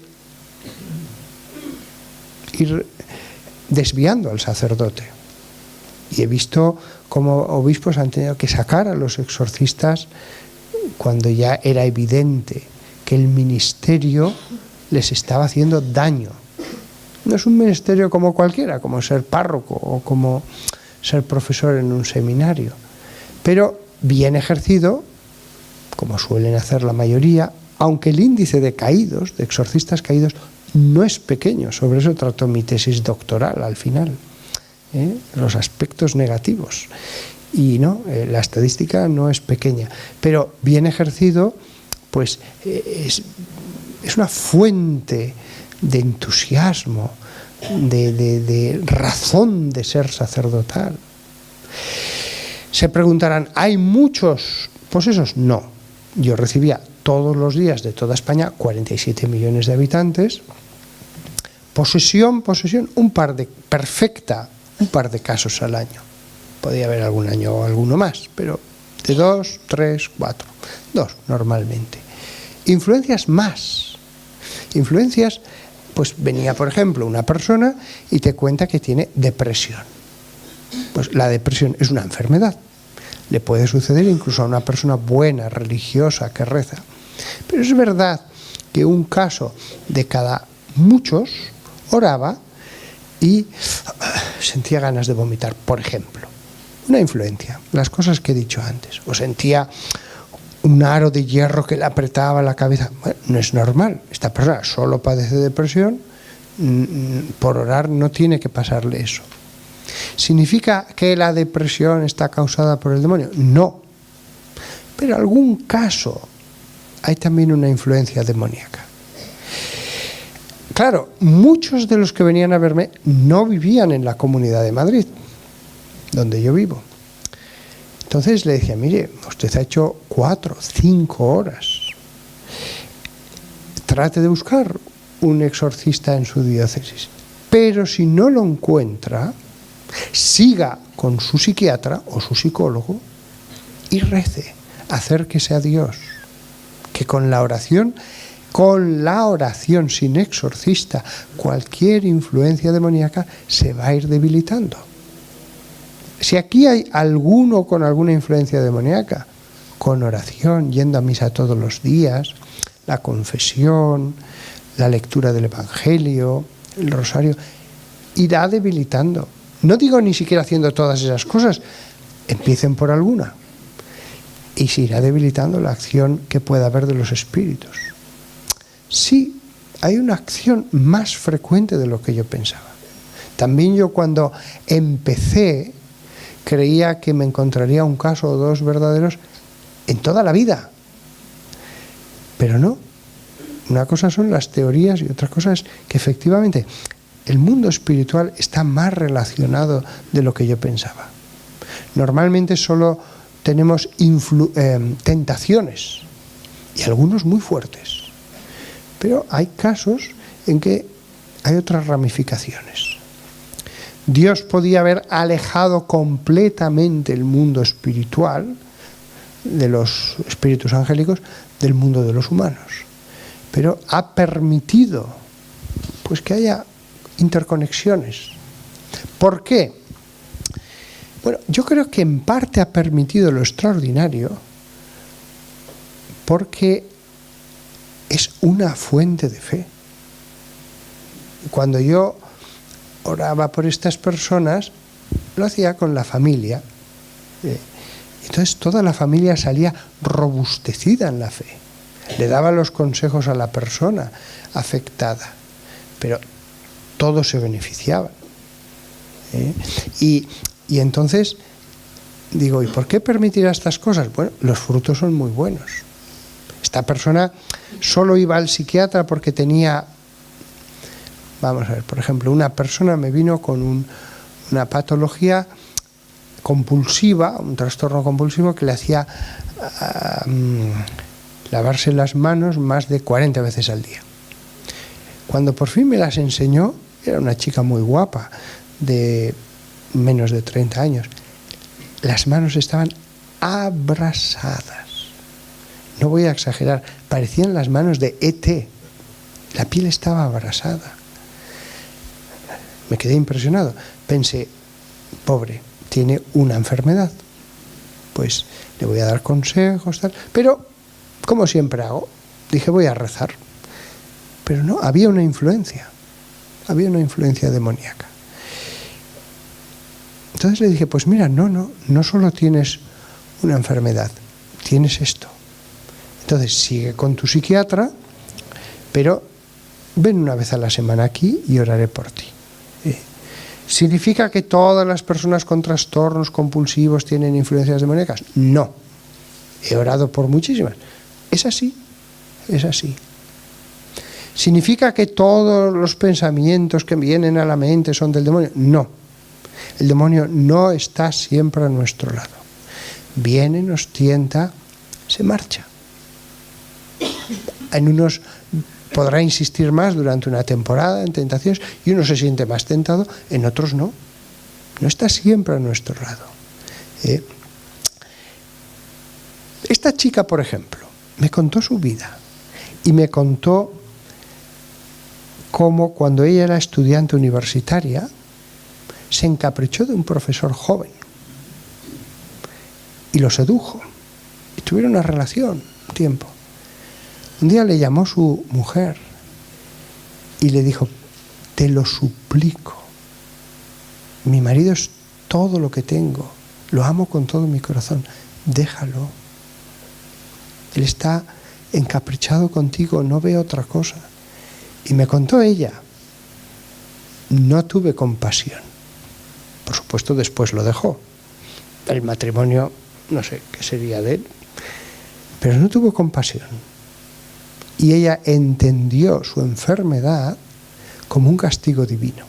ir desviando al sacerdote. Y he visto cómo obispos han tenido que sacar a los exorcistas cuando ya era evidente que el ministerio les estaba haciendo daño. No es un ministerio como cualquiera, como ser párroco o como ser profesor en un seminario, pero bien ejercido, como suelen hacer la mayoría, aunque el índice de caídos, de exorcistas caídos, no es pequeño. Sobre eso trató mi tesis doctoral al final, los aspectos negativos. Y no, la estadística no es pequeña, pero bien ejercido, pues es una fuente de entusiasmo, de razón de ser sacerdotal. Se preguntarán, ¿hay muchos posesos? No. Yo recibía todos los días de toda España, 47 millones de habitantes, posesión, un par de casos al año. Podía haber algún año o alguno más, pero de 2, 3, 4, 2 normalmente. Influencias más. Influencias, pues venía, por ejemplo, una persona y te cuenta que tiene depresión. Pues la depresión es una enfermedad. Le puede suceder incluso a una persona buena, religiosa, que reza. Pero es verdad que un caso de cada muchos oraba y sentía ganas de vomitar, por ejemplo. Una influencia, las cosas que he dicho antes. O sentía un aro de hierro que le apretaba la cabeza. Bueno, no es normal. Esta persona solo padece depresión, por orar no tiene que pasarle eso. ¿Significa que la depresión está causada por el demonio? No. Pero en algún caso hay también una influencia demoníaca. Claro, muchos de los que venían a verme no vivían en la Comunidad de Madrid, donde yo vivo. Entonces le decía, mire, usted ha hecho 4, 5 horas. Trate de buscar un exorcista en su diócesis. Pero si no lo encuentra, siga con su psiquiatra o su psicólogo y rece, acérquese a Dios, que con la oración sin exorcista, cualquier influencia demoníaca se va a ir debilitando. Si aquí hay alguno con alguna influencia demoníaca, con oración, yendo a misa todos los días, la confesión, la lectura del Evangelio, el rosario, irá debilitando. No digo ni siquiera haciendo todas esas cosas, empiecen por alguna. Y se irá debilitando la acción que pueda haber de los espíritus. Sí, hay una acción más frecuente de lo que yo pensaba. También yo cuando empecé creía que me encontraría un caso o 2 verdaderos en toda la vida. Pero no. Una cosa son las teorías y otra cosa es que efectivamente el mundo espiritual está más relacionado de lo que yo pensaba. Normalmente solo tenemos tentaciones y algunos muy fuertes. Pero hay casos en que hay otras ramificaciones. Dios podía haber alejado completamente el mundo espiritual de los espíritus angélicos del mundo de los humanos, pero ha permitido pues que haya interconexiones. ¿Por qué? Bueno, yo creo que en parte ha permitido lo extraordinario porque es una fuente de fe. Cuando yo oraba por estas personas, lo hacía con la familia. Entonces toda la familia salía robustecida en la fe. Le daba los consejos a la persona afectada, pero todos se beneficiaban. Y entonces digo, ¿y por qué permitir estas cosas? Bueno, los frutos son muy buenos. Esta persona solo iba al psiquiatra porque tenía, vamos a ver, por ejemplo, una persona me vino con una patología compulsiva, un trastorno compulsivo que le hacía lavarse las manos más de 40 veces al día. Cuando por fin me las enseñó, era una chica muy guapa, de menos de 30 años, las manos estaban abrasadas. No voy a exagerar, parecían las manos de ET. La piel estaba abrasada. Me quedé impresionado. Pensé, pobre, tiene una enfermedad. Pues le voy a dar consejos, tal. Pero, como siempre hago, dije, voy a rezar. Pero no, había una influencia demoníaca. Entonces le dije, pues mira, no solo tienes una enfermedad, tienes esto. Entonces sigue con tu psiquiatra, pero ven una vez a la semana aquí y oraré por ti. ¿Significa que todas las personas con trastornos compulsivos tienen influencias demoníacas? No. He orado por muchísimas. Es así. ¿Significa que todos los pensamientos que vienen a la mente son del demonio? No. El demonio no está siempre a nuestro lado. Viene, nos tienta, se marcha. En unos podrá insistir más durante una temporada en tentaciones y uno se siente más tentado, en otros no. No está siempre a nuestro lado. Esta chica, por ejemplo, me contó su vida y me contó cómo cuando ella era estudiante universitaria se encaprichó de un profesor joven y lo sedujo y tuvieron una relación un tiempo. Un día le llamó su mujer y le dijo, te lo suplico, mi marido es todo lo que tengo, lo amo con todo mi corazón, déjalo. Él está encaprichado contigo, no ve otra cosa. Y me contó ella, no tuve compasión. Por supuesto, después lo dejó. El matrimonio, no sé qué sería de él, pero no tuvo compasión. Y ella entendió su enfermedad como un castigo divino.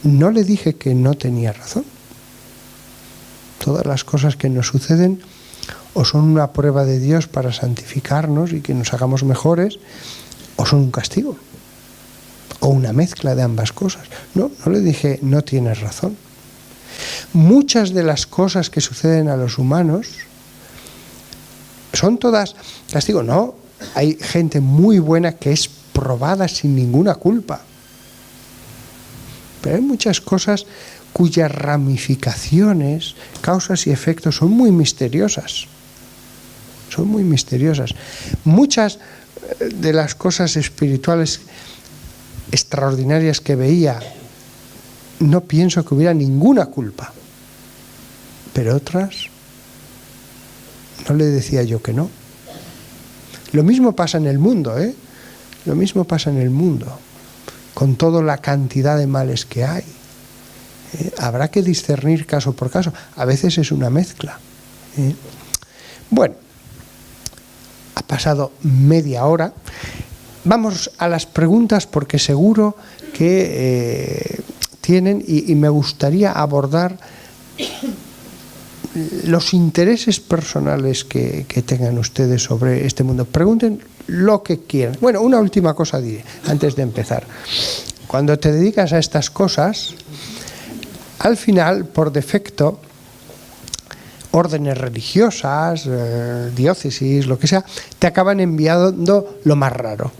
No le dije que no tenía razón. Todas las cosas que nos suceden o son una prueba de Dios para santificarnos y que nos hagamos mejores, o son un castigo, o una mezcla de ambas cosas. No le dije, no tienes razón. Muchas de las cosas que suceden a los humanos son todas castigo. No, hay gente muy buena que es probada sin ninguna culpa. Pero hay muchas cosas cuyas ramificaciones, causas y efectos son muy misteriosas. Son muy misteriosas. Muchas de las cosas espirituales extraordinarias que veía, no pienso que hubiera ninguna culpa. Pero otras, no le decía yo que no. Lo mismo pasa en el mundo, Lo mismo pasa en el mundo, con toda la cantidad de males que hay. Habrá que discernir caso por caso. A veces es una mezcla. Bueno, ha pasado media hora. Vamos a las preguntas porque seguro que tienen y me gustaría abordar los intereses personales que tengan ustedes sobre este mundo. Pregunten lo que quieran. Bueno, una última cosa diré antes de empezar. Cuando te dedicas a estas cosas, al final, por defecto, órdenes religiosas, diócesis, lo que sea, te acaban enviando lo más raro.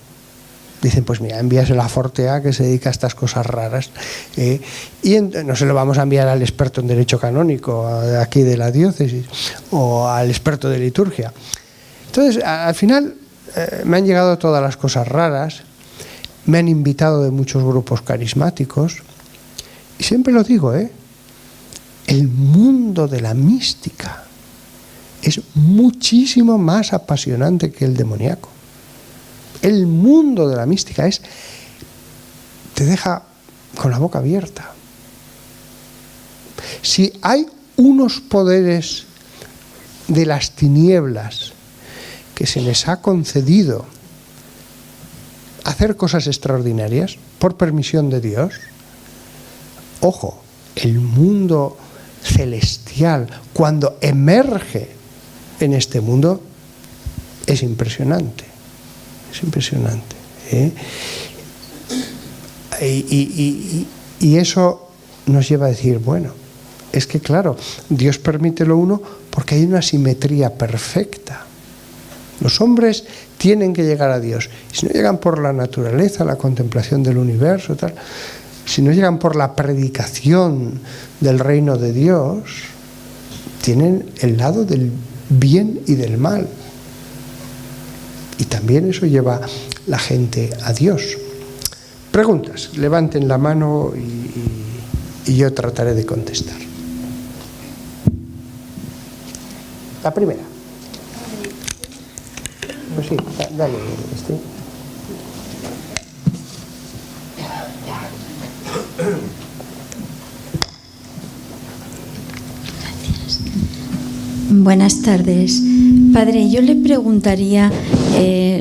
Dicen, pues mira, envíaselo a Fortea, que se dedica a estas cosas raras. Y no se lo vamos a enviar al experto en derecho canónico, aquí de la diócesis, o al experto de liturgia. Entonces, al final, me han llegado todas las cosas raras, me han invitado de muchos grupos carismáticos, y siempre lo digo, el mundo de la mística es muchísimo más apasionante que el demoníaco. El mundo de la mística te deja con la boca abierta. Si hay unos poderes de las tinieblas que se les ha concedido hacer cosas extraordinarias por permisión de Dios, ojo, el mundo celestial, cuando emerge en este mundo, es impresionante. Es impresionante. Y eso nos lleva a decir, bueno, es que claro, Dios permite lo uno porque hay una simetría perfecta. Los hombres tienen que llegar a Dios. Y si no llegan por la naturaleza, la contemplación del universo, tal, si no llegan por la predicación del reino de Dios, tienen el lado del bien y del mal. Y también eso lleva la gente a Dios. Preguntas, levanten la mano y yo trataré de contestar. La primera. Pues sí, dale. Buenas tardes. Padre, yo le preguntaría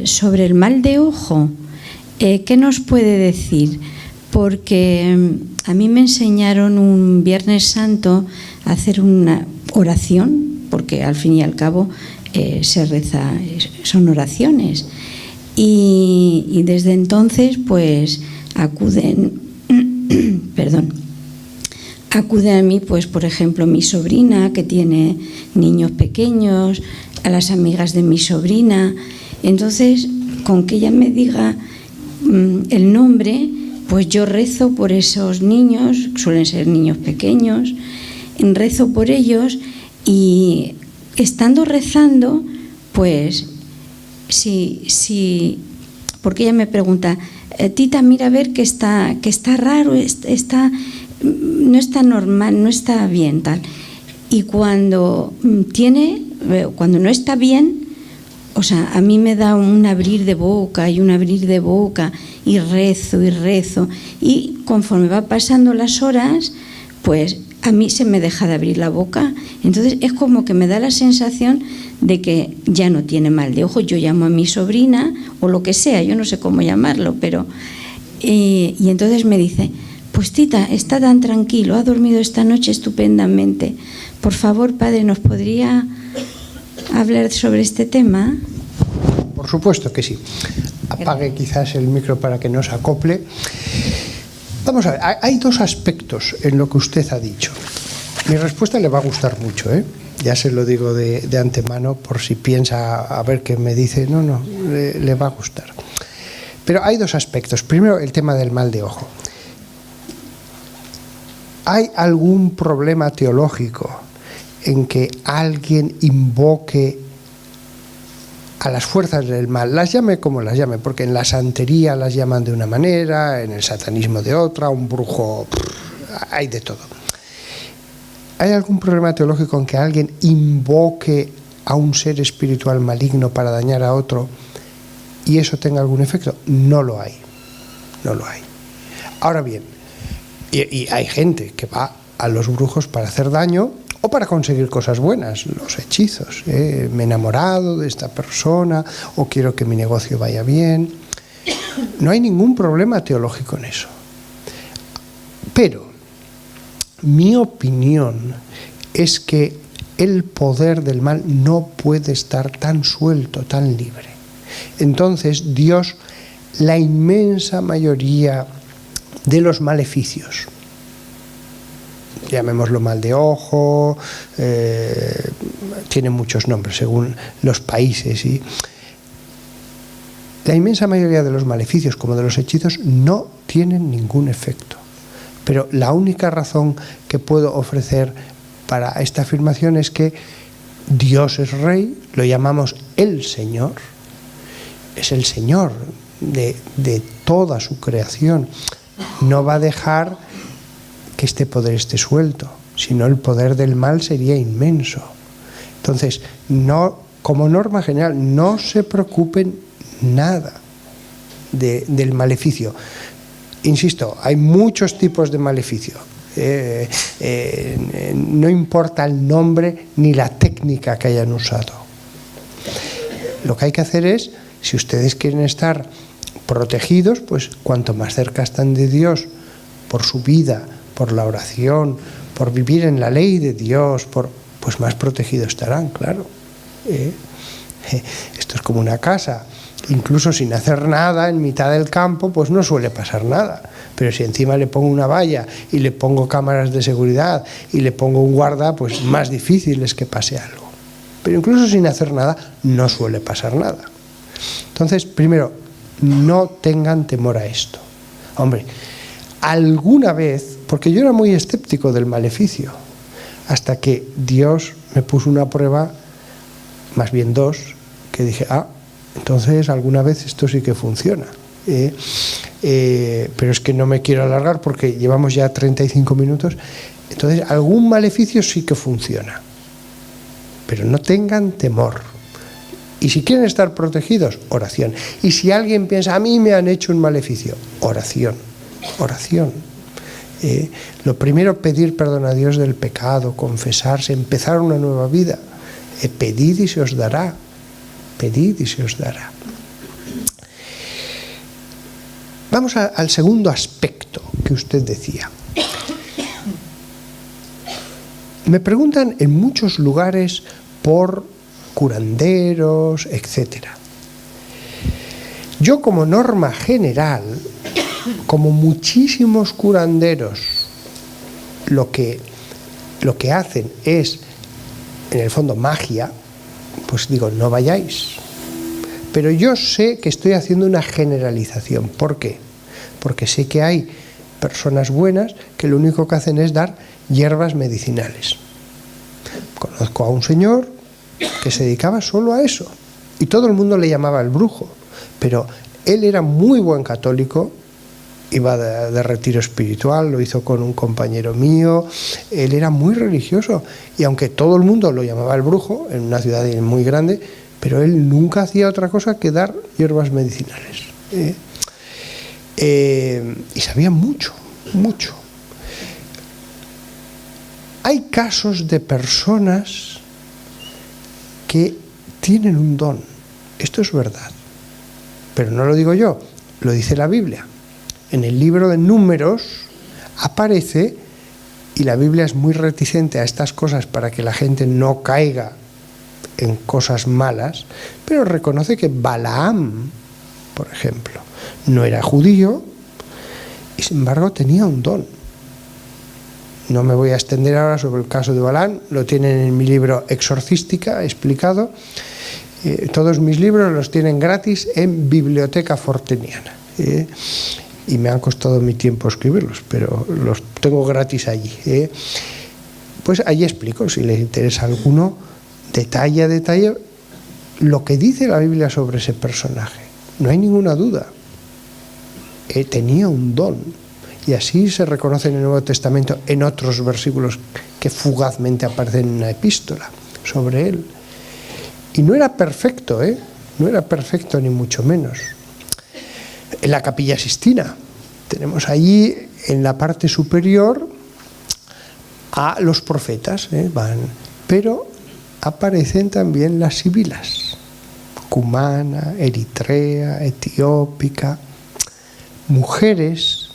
sobre el mal de ojo. ¿Qué nos puede decir? Porque a mí me enseñaron un Viernes Santo a hacer una oración, porque al fin y al cabo se reza, son oraciones. Y desde entonces pues acuden a mí, pues por ejemplo, mi sobrina que tiene niños pequeños, a las amigas de mi sobrina. Entonces, con que ella me diga el nombre, pues yo rezo por esos niños, suelen ser niños pequeños, rezo por ellos y estando rezando, pues sí, porque ella me pregunta, Tita, mira a ver que está raro, no está normal, no está bien, tal. Y cuando no está bien, o sea, a mí me da un abrir de boca y un abrir de boca y rezo. Y conforme va pasando las horas, pues a mí se me deja de abrir la boca. Entonces es como que me da la sensación de que ya no tiene mal de ojo. Yo llamo a mi sobrina o lo que sea, yo no sé cómo llamarlo, pero... y entonces me dice, pues Tita, está tan tranquilo, ha dormido esta noche estupendamente. Por favor, padre, ¿nos podría hablar sobre este tema? Por supuesto que sí. Apague quizás el micro para que no se acople. Vamos a ver, hay dos aspectos en lo que usted ha dicho. Mi respuesta le va a gustar mucho, ya se lo digo de antemano por si piensa a ver qué me dice. No, le va a gustar. Pero hay dos aspectos. Primero, el tema del mal de ojo. ¿Hay algún problema teológico en que alguien invoque a las fuerzas del mal? Las llame como las llame, porque en la santería las llaman de una manera, en el satanismo de otra, un brujo, hay de todo. ¿Hay algún problema teológico en que alguien invoque a un ser espiritual maligno para dañar a otro y eso tenga algún efecto? No lo hay. Ahora bien, y hay gente que va a los brujos para hacer daño o para conseguir cosas buenas, los hechizos. Me he enamorado de esta persona o quiero que mi negocio vaya bien. No hay ningún problema teológico en eso. Pero mi opinión es que el poder del mal no puede estar tan suelto, tan libre. Entonces Dios, la inmensa mayoría de los maleficios, llamémoslo mal de ojo, tiene muchos nombres según los países, La inmensa mayoría de los maleficios, como de los hechizos, no tienen ningún efecto. Pero la única razón que puedo ofrecer para esta afirmación es que Dios es Rey, lo llamamos el Señor, es el Señor de toda su creación. No va a dejar que este poder esté suelto, sino el poder del mal sería inmenso. Entonces, no, como norma general, no se preocupen nada del maleficio. Insisto, hay muchos tipos de maleficio. No importa el nombre ni la técnica que hayan usado. Lo que hay que hacer es, si ustedes quieren estar protegidos, pues cuanto más cerca están de Dios, por su vida, por la oración, por vivir en la ley de Dios, pues más protegidos estarán, claro. Esto es como una casa. Incluso sin hacer nada, en mitad del campo, pues no suele pasar nada. Pero si encima le pongo una valla y le pongo cámaras de seguridad y le pongo un guarda, pues más difícil es que pase algo. Pero incluso sin hacer nada, no suele pasar nada. Entonces, primero, no tengan temor a esto. Hombre, alguna vez, porque yo era muy escéptico del maleficio, hasta que Dios me puso una prueba, más bien dos, que dije, entonces alguna vez esto sí que funciona. Pero es que no me quiero alargar porque llevamos ya 35 minutos. Entonces algún maleficio sí que funciona, pero no tengan temor. Y si quieren estar protegidos, oración. Y si alguien piensa, a mí me han hecho un maleficio, oración. Lo primero, pedir perdón a Dios del pecado, confesarse, empezar una nueva vida. Pedid y se os dará. Pedid y se os dará. Vamos al segundo aspecto que usted decía. Me preguntan en muchos lugares por curanderos, etc. Yo, como norma general, como muchísimos curanderos, lo que hacen es, en el fondo, magia, pues digo, no vayáis. Pero yo sé que estoy haciendo una generalización. ¿Por qué? Porque sé que hay personas buenas que lo único que hacen es dar hierbas medicinales. Conozco a un señor que se dedicaba solo a eso y todo el mundo le llamaba el brujo, pero él era muy buen católico, iba de retiro espiritual, lo hizo con un compañero mío, él era muy religioso y aunque todo el mundo lo llamaba el brujo, en una ciudad muy grande, pero él nunca hacía otra cosa que dar hierbas medicinales. Y sabía mucho. Hay casos de personas que tienen un don. Esto es verdad. Pero no lo digo yo, lo dice la Biblia. En el libro de Números aparece, y la Biblia es muy reticente a estas cosas para que la gente no caiga en cosas malas, pero reconoce que Balaam, por ejemplo, no era judío y sin embargo tenía un don. No me voy a extender ahora sobre el caso de Balaam, lo tienen en mi libro Exorcística explicado. Todos mis libros los tienen gratis en Biblioteca Forteniana. Y me han costado mi tiempo escribirlos, pero los tengo gratis allí. Pues allí explico, si les interesa alguno, detalle a detalle, lo que dice la Biblia sobre ese personaje. No hay ninguna duda. Tenía un don. Y así se reconoce en el Nuevo Testamento en otros versículos que fugazmente aparecen en una epístola sobre él. Y no era perfecto, no era perfecto ni mucho menos. En la Capilla Sixtina tenemos allí en la parte superior a los profetas, pero aparecen también las sibilas, cumana, eritrea, etiópica, mujeres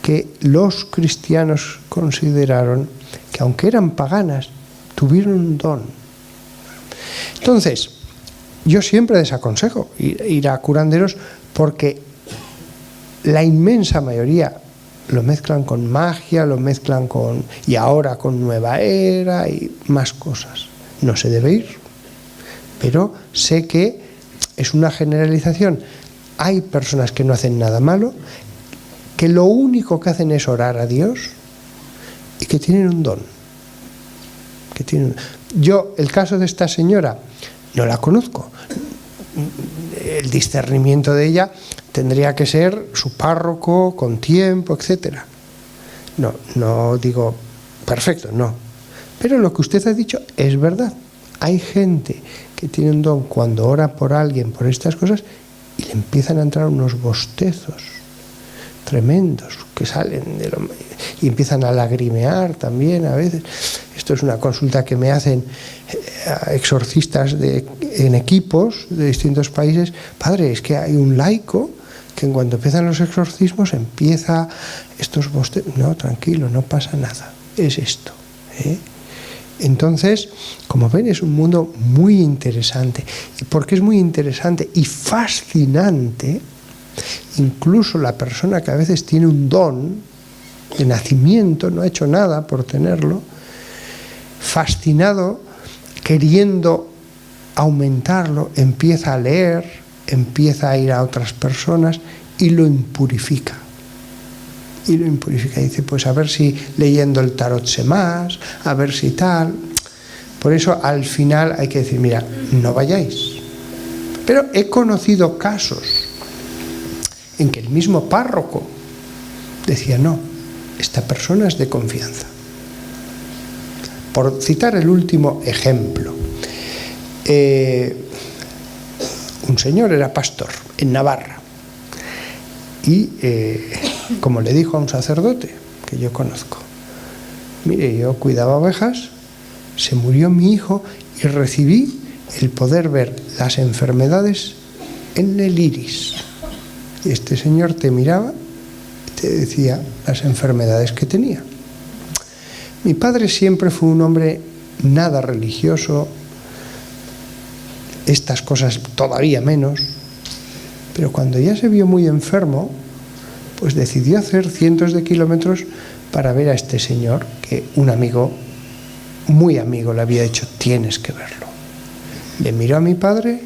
que los cristianos consideraron que aunque eran paganas, tuvieron un don. Entonces, yo siempre desaconsejo ir a curanderos porque la inmensa mayoría lo mezclan con magia, lo mezclan con, y ahora con nueva era y más cosas. No se debe ir, pero sé que es una generalización. hay personas que no hacen nada malo, que lo único que hacen es orar a Dios y que tienen un don. Yo, el caso de esta señora, no la conozco. El discernimiento de ella tendría que ser su párroco, con tiempo, etcétera. No digo perfecto, no. Pero lo que usted ha dicho es verdad. Hay gente que tiene un don cuando ora por alguien, por estas cosas, y le empiezan a entrar unos bostezos tremendos que salen y empiezan a lagrimear también a veces. Esto es una consulta que me hacen exorcistas en equipos de distintos países. Padre, es que hay un laico que en cuanto empiezan los exorcismos empieza estos bostezos. No, tranquilo, no pasa nada. Es esto. Entonces, como ven, es un mundo muy interesante. Y porque es muy interesante y fascinante, incluso la persona que a veces tiene un don de nacimiento, no ha hecho nada por tenerlo, fascinado, queriendo aumentarlo, empieza a leer, empieza a ir a otras personas y lo impurifica. Y dice, pues a ver si leyendo el tarot sé más, a ver si tal. Por eso al final hay que decir, mira, no vayáis. Pero he conocido casos en que el mismo párroco decía, no, esta persona es de confianza. Por citar el último ejemplo, un señor era pastor en Navarra y como le dijo a un sacerdote que yo conozco, mire, yo cuidaba ovejas, se murió mi hijo y recibí el poder ver las enfermedades en el iris. Y este señor te miraba y te decía las enfermedades que tenía. Mi padre siempre fue un hombre nada religioso, estas cosas todavía menos, pero cuando ya se vio muy enfermo, pues decidió hacer cientos de kilómetros para ver a este señor, que un amigo, muy amigo, le había dicho, tienes que verlo. Le miró a mi padre,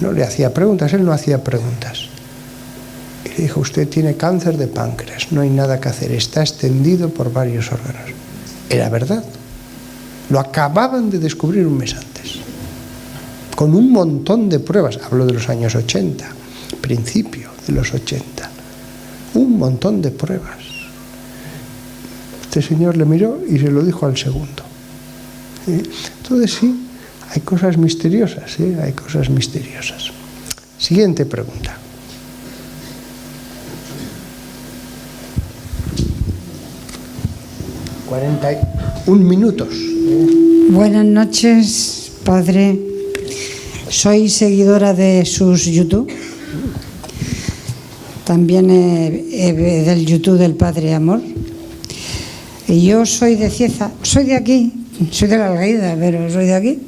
no le hacía preguntas, él no hacía preguntas. Y le dijo, usted tiene cáncer de páncreas, no hay nada que hacer, está extendido por varios órganos. Era verdad. Lo acababan de descubrir un mes antes. Con un montón de pruebas, hablo de los años 80, principio de los 80. Un montón de pruebas. Este señor le miró y se lo dijo al segundo. Entonces sí, hay cosas misteriosas, hay cosas misteriosas. Siguiente pregunta. 41 minutos. Buenas noches, padre. Soy seguidora de sus YouTube. También del YouTube del Padre Amor. Y yo soy de Cieza, soy de aquí, soy de la Algaida, pero soy de aquí.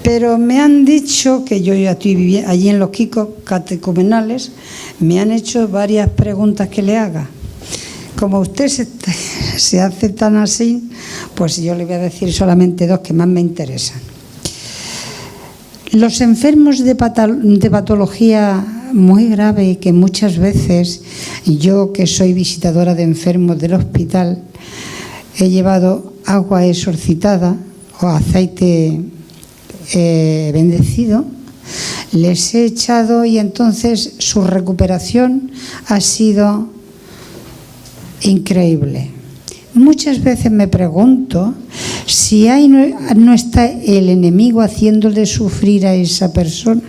Pero me han dicho que yo ya estoy viviendo allí en los Quicos catecumenales, me han hecho varias preguntas que le haga. Como usted se hace tan así, pues yo le voy a decir solamente dos que más me interesan. Los enfermos de patología muy grave, que muchas veces yo, que soy visitadora de enfermos del hospital, he llevado agua exorcitada o aceite bendecido, les he echado y entonces su recuperación ha sido increíble. Muchas veces me pregunto si ahí no está el enemigo haciéndole sufrir a esa persona.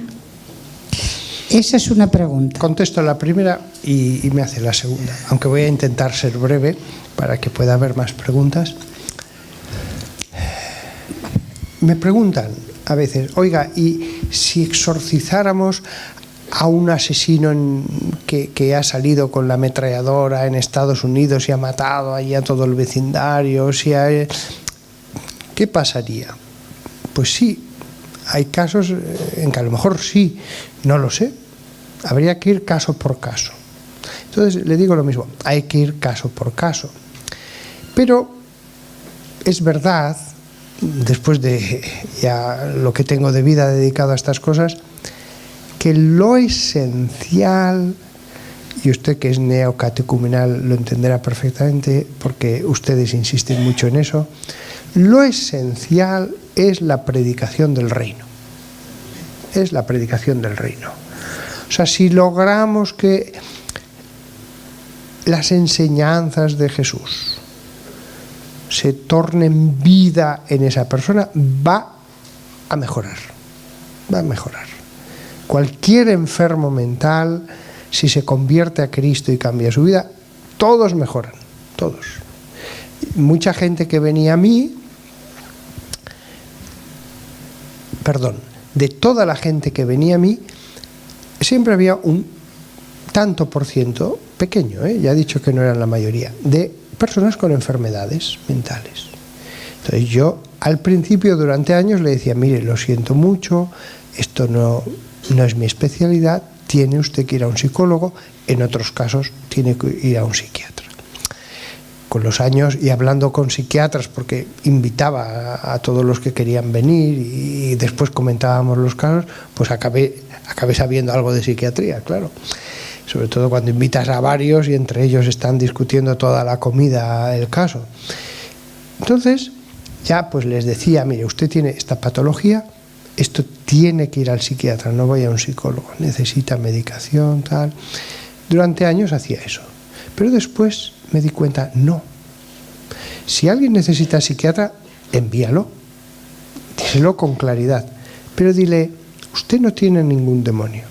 Esa es una pregunta. Contesto la primera y me hace la segunda, aunque voy a intentar ser breve para que pueda haber más preguntas. Me preguntan a veces, oiga, ¿y si exorcizáramos a un asesino que ha salido con la ametralladora en Estados Unidos y ha matado allí a todo el vecindario? ¿Qué pasaría? Pues sí, hay casos en que a lo mejor sí, no lo sé. Habría que ir caso por caso. Entonces le digo lo mismo, hay que ir caso por caso. Pero es verdad, después de ya lo que tengo de vida dedicado a estas cosas, que lo esencial, y usted que es neocatecumenal lo entenderá perfectamente porque ustedes insisten mucho en eso, lo esencial es la predicación del reino. Es la predicación del reino. O sea, si logramos que las enseñanzas de Jesús se tornen vida en esa persona, va a mejorar. Va a mejorar. Cualquier enfermo mental, si se convierte a Cristo y cambia su vida, todos mejoran, todos. Mucha gente que venía a mí, de toda la gente que venía a mí, siempre había un tanto por ciento, pequeño, ya he dicho que no eran la mayoría, de personas con enfermedades mentales. Entonces yo al principio, durante años, le decía, mire, lo siento mucho, esto no es mi especialidad, tiene usted que ir a un psicólogo, en otros casos tiene que ir a un psiquiatra. Con los años y hablando con psiquiatras, porque invitaba a todos los que querían venir y después comentábamos los casos, pues acabé sabiendo algo de psiquiatría, claro. Sobre todo cuando invitas a varios y entre ellos están discutiendo toda la comida el caso. Entonces, ya pues les decía, mire, usted tiene esta patología, esto tiene que ir al psiquiatra, no vaya a un psicólogo, necesita medicación, tal. Durante años hacía eso. Pero después me di cuenta, no. Si alguien necesita psiquiatra, envíalo. Díselo con claridad. Pero dile, usted no tiene ningún demonio.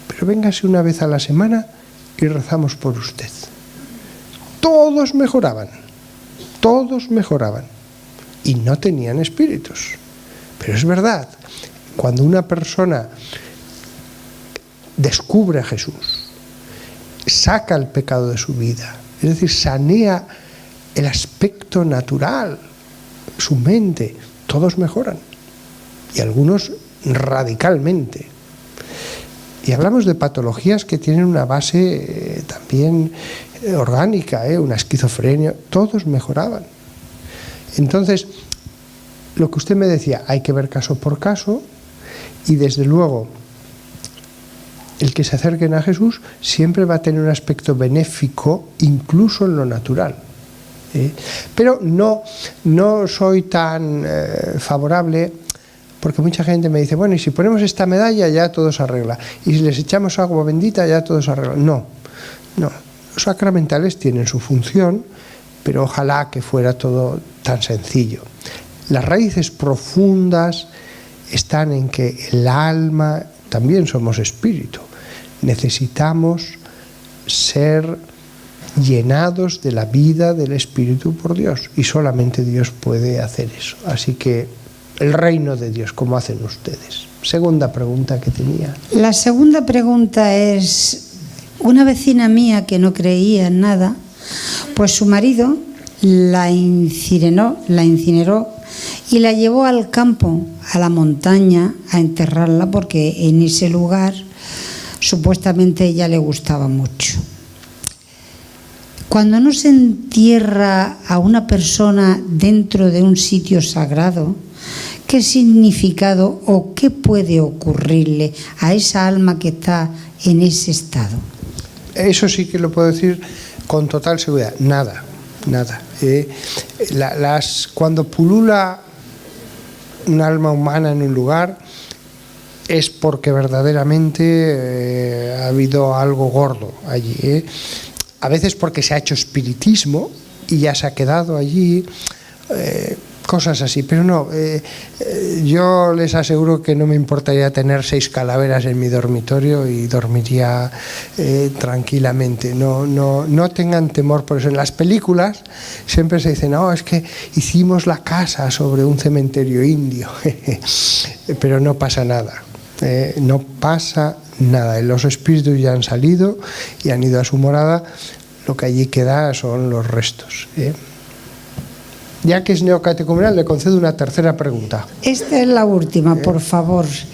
Pero véngase una vez a la semana y rezamos por usted. Todos mejoraban. Todos mejoraban. Y no tenían espíritus. Pero es verdad, cuando una persona descubre a Jesús, saca el pecado de su vida, es decir, sanea el aspecto natural, su mente, todos mejoran. Y algunos radicalmente. Y hablamos de patologías que tienen una base también orgánica, una esquizofrenia, todos mejoraban. Entonces, lo que usted me decía, hay que ver caso por caso y desde luego el que se acerquen a Jesús siempre va a tener un aspecto benéfico incluso en lo natural. Pero no soy tan favorable porque mucha gente me dice, bueno, y si ponemos esta medalla ya todo se arregla y si les echamos agua bendita ya todo se arregla. No, los sacramentales tienen su función, pero ojalá que fuera todo tan sencillo. Las raíces profundas están en que el alma, también somos espíritu, necesitamos ser llenados de la vida del Espíritu por Dios y solamente Dios puede hacer eso. Así que el reino de Dios, ¿cómo hacen ustedes? Segunda pregunta que tenía. La segunda pregunta es, una vecina mía que no creía en nada, pues su marido la incineró y la llevó al campo, a la montaña, a enterrarla porque en ese lugar supuestamente a ella le gustaba mucho. Cuando no se entierra a una persona dentro de un sitio sagrado, ¿qué significado o qué puede ocurrirle a esa alma que está en ese estado? Eso sí que lo puedo decir con total seguridad. Nada. Cuando pulula un alma humana en un lugar es porque verdaderamente ha habido algo gordo allí. A veces porque se ha hecho espiritismo y ya se ha quedado allí, cosas así, pero no, yo les aseguro que no me importaría tener 6 calaveras en mi dormitorio y dormiría tranquilamente. No tengan temor por eso. En las películas siempre se dice, no, es que hicimos la casa sobre un cementerio indio, pero no pasa nada. No pasa nada, los espíritus ya han salido y han ido a su morada, lo que allí queda son los restos. Ya que es neocatecumenal, le concedo una tercera pregunta. Esta es la última, por favor. Es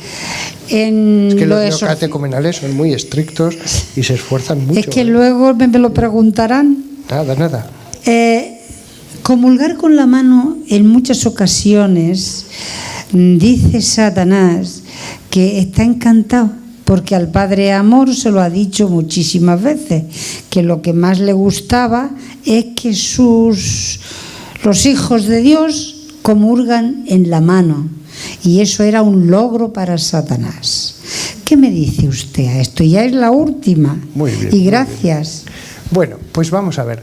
que los neocatecumenales son muy estrictos y se esfuerzan mucho. Es que luego me lo preguntarán. Nada. Comulgar con la mano en muchas ocasiones, dice Satanás, que está encantado porque al Padre Amor se lo ha dicho muchísimas veces, que lo que más le gustaba es que los hijos de Dios comulgan en la mano, y eso era un logro para Satanás. ¿Qué me dice usted a esto? Ya es la última. Muy bien. Y gracias. Bueno, pues vamos a ver.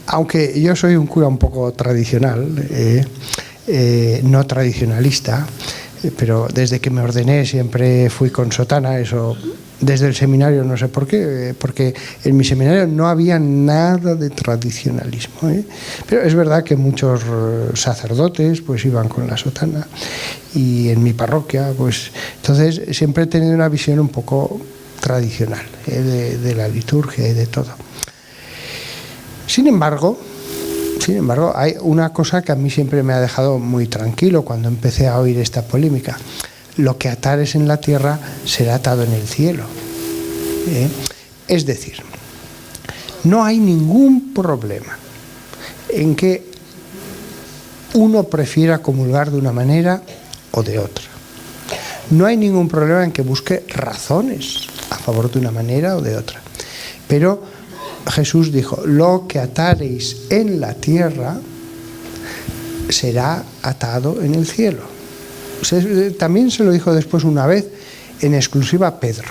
Aunque yo soy un cura un poco tradicional, no tradicionalista, pero desde que me ordené siempre fui con sotana, eso desde el seminario, no sé por qué, porque en mi seminario no había nada de tradicionalismo, ¿eh? Pero es verdad que muchos sacerdotes pues iban con la sotana, y en mi parroquia pues entonces siempre he tenido una visión un poco tradicional, de la liturgia y de todo. Sin embargo, hay una cosa que a mí siempre me ha dejado muy tranquilo cuando empecé a oír esta polémica. Lo que atares en la tierra será atado en el cielo. Es decir, no hay ningún problema en que uno prefiera comulgar de una manera o de otra. No hay ningún problema en que busque razones a favor de una manera o de otra. Pero Jesús dijo, lo que atareis en la tierra será atado en el cielo. También se lo dijo después una vez en exclusiva a Pedro,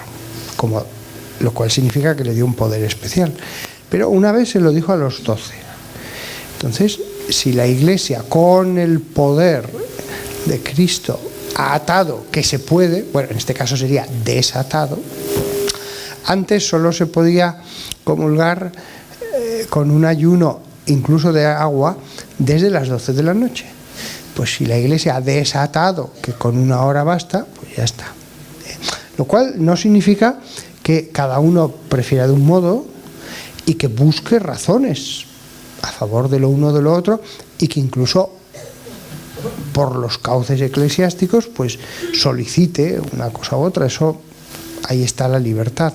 lo cual significa que le dio un poder especial. Pero una vez se lo dijo a los 12. Entonces, si la Iglesia con el poder de Cristo ha atado, que se puede, bueno, en este caso sería desatado, antes solo se podía comulgar con un ayuno incluso de agua desde las 12 de la noche. Pues si la Iglesia ha desatado que con una hora basta, pues ya está. Lo cual no significa que cada uno prefiera de un modo y que busque razones a favor de lo uno o de lo otro, y que incluso por los cauces eclesiásticos pues solicite una cosa u otra. Eso, ahí está la libertad.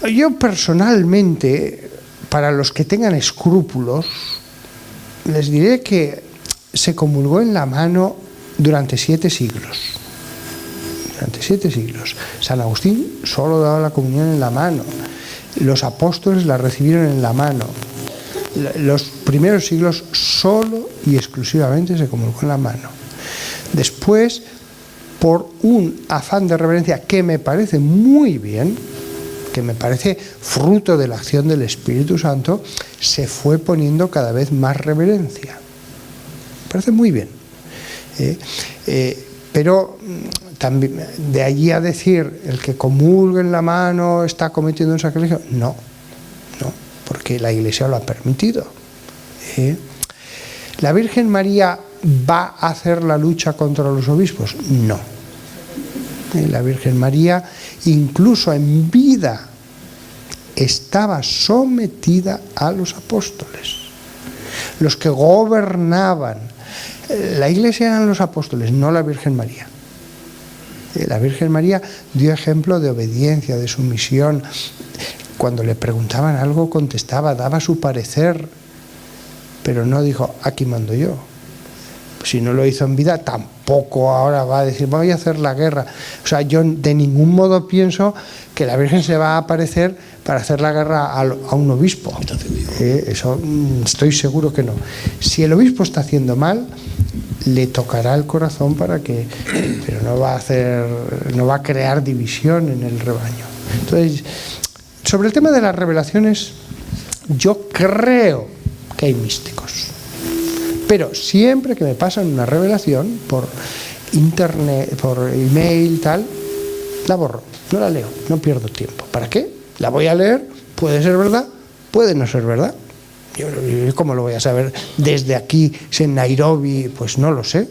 Yo personalmente, para los que tengan escrúpulos, les diré que se comulgó en la mano durante 7 siglos. Durante 7 siglos. San Agustín solo daba la comunión en la mano. Los apóstoles la recibieron en la mano. Los primeros siglos solo y exclusivamente se comulgó en la mano. Después, por un afán de reverencia que me parece muy bien, que me parece fruto de la acción del Espíritu Santo, se fue poniendo cada vez más reverencia. Me parece muy bien. Pero también, de allí a decir el que comulgue en la mano está cometiendo un sacrilegio, no, porque la Iglesia lo ha permitido. ¿La Virgen María va a hacer la lucha contra los obispos? No. La Virgen María, incluso en vida, estaba sometida a los apóstoles. Los que gobernaban la Iglesia eran los apóstoles, no la Virgen María. La Virgen María dio ejemplo de obediencia, de sumisión. Cuando le preguntaban algo contestaba, daba su parecer, pero no dijo, aquí mando yo. Si no lo hizo en vida, tampoco ahora va a decir, voy a hacer la guerra. O sea, yo de ningún modo pienso que la Virgen se va a aparecer para hacer la guerra a un obispo. Eso estoy seguro que no. Si el obispo está haciendo mal, le tocará el corazón pero no va a crear división en el rebaño. Entonces, sobre el tema de las revelaciones, yo creo que hay místicos. Pero siempre que me pasan una revelación por internet, por email, tal, la borro, no la leo, no pierdo tiempo. ¿Para qué? La voy a leer, puede ser verdad, puede no ser verdad. Yo ¿cómo lo voy a saber desde aquí, si en Nairobi? Pues no lo sé.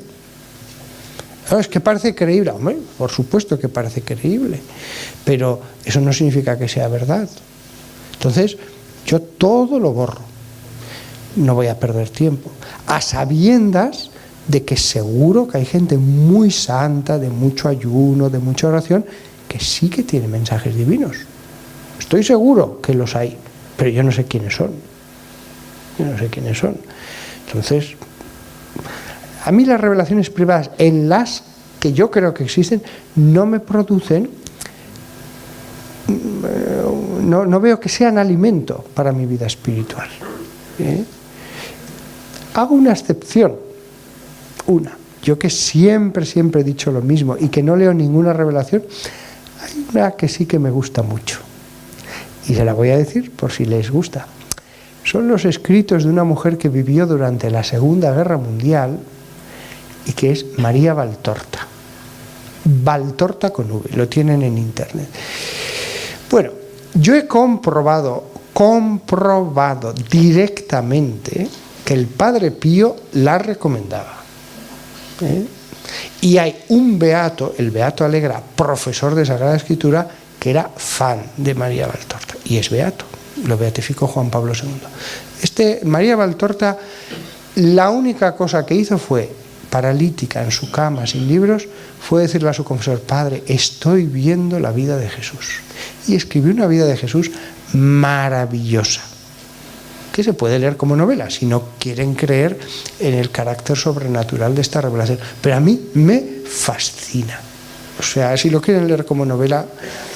Es que parece creíble, hombre, por supuesto que parece creíble, pero eso no significa que sea verdad. Entonces, yo todo lo borro. No voy a perder tiempo, a sabiendas de que seguro que hay gente muy santa, de mucho ayuno, de mucha oración, que sí que tiene mensajes divinos. Estoy seguro que los hay, pero yo no sé quiénes son. Entonces, a mí las revelaciones privadas en las que yo creo que existen, no me producen, no veo que sean alimento para mi vida espiritual. Hago una excepción, yo que siempre he dicho lo mismo y que no leo ninguna revelación, hay una que sí que me gusta mucho y se la voy a decir por si les gusta. Son los escritos de una mujer que vivió durante la Segunda Guerra Mundial y que es María Valtorta. Valtorta con V, lo tienen en internet. Bueno, yo he comprobado directamente que el Padre Pío la recomendaba. Y hay un beato, el Beato Alegra, profesor de Sagrada Escritura, que era fan de María Valtorta y es beato, lo beatificó Juan Pablo II. María Valtorta, la única cosa que hizo fue, paralítica en su cama, sin libros, fue decirle a su confesor: Padre, estoy viendo la vida de Jesús. Y escribió una vida de Jesús maravillosa, que se puede leer como novela, si no quieren creer en el carácter sobrenatural de esta revelación. Pero a mí me fascina. O sea, si lo quieren leer como novela,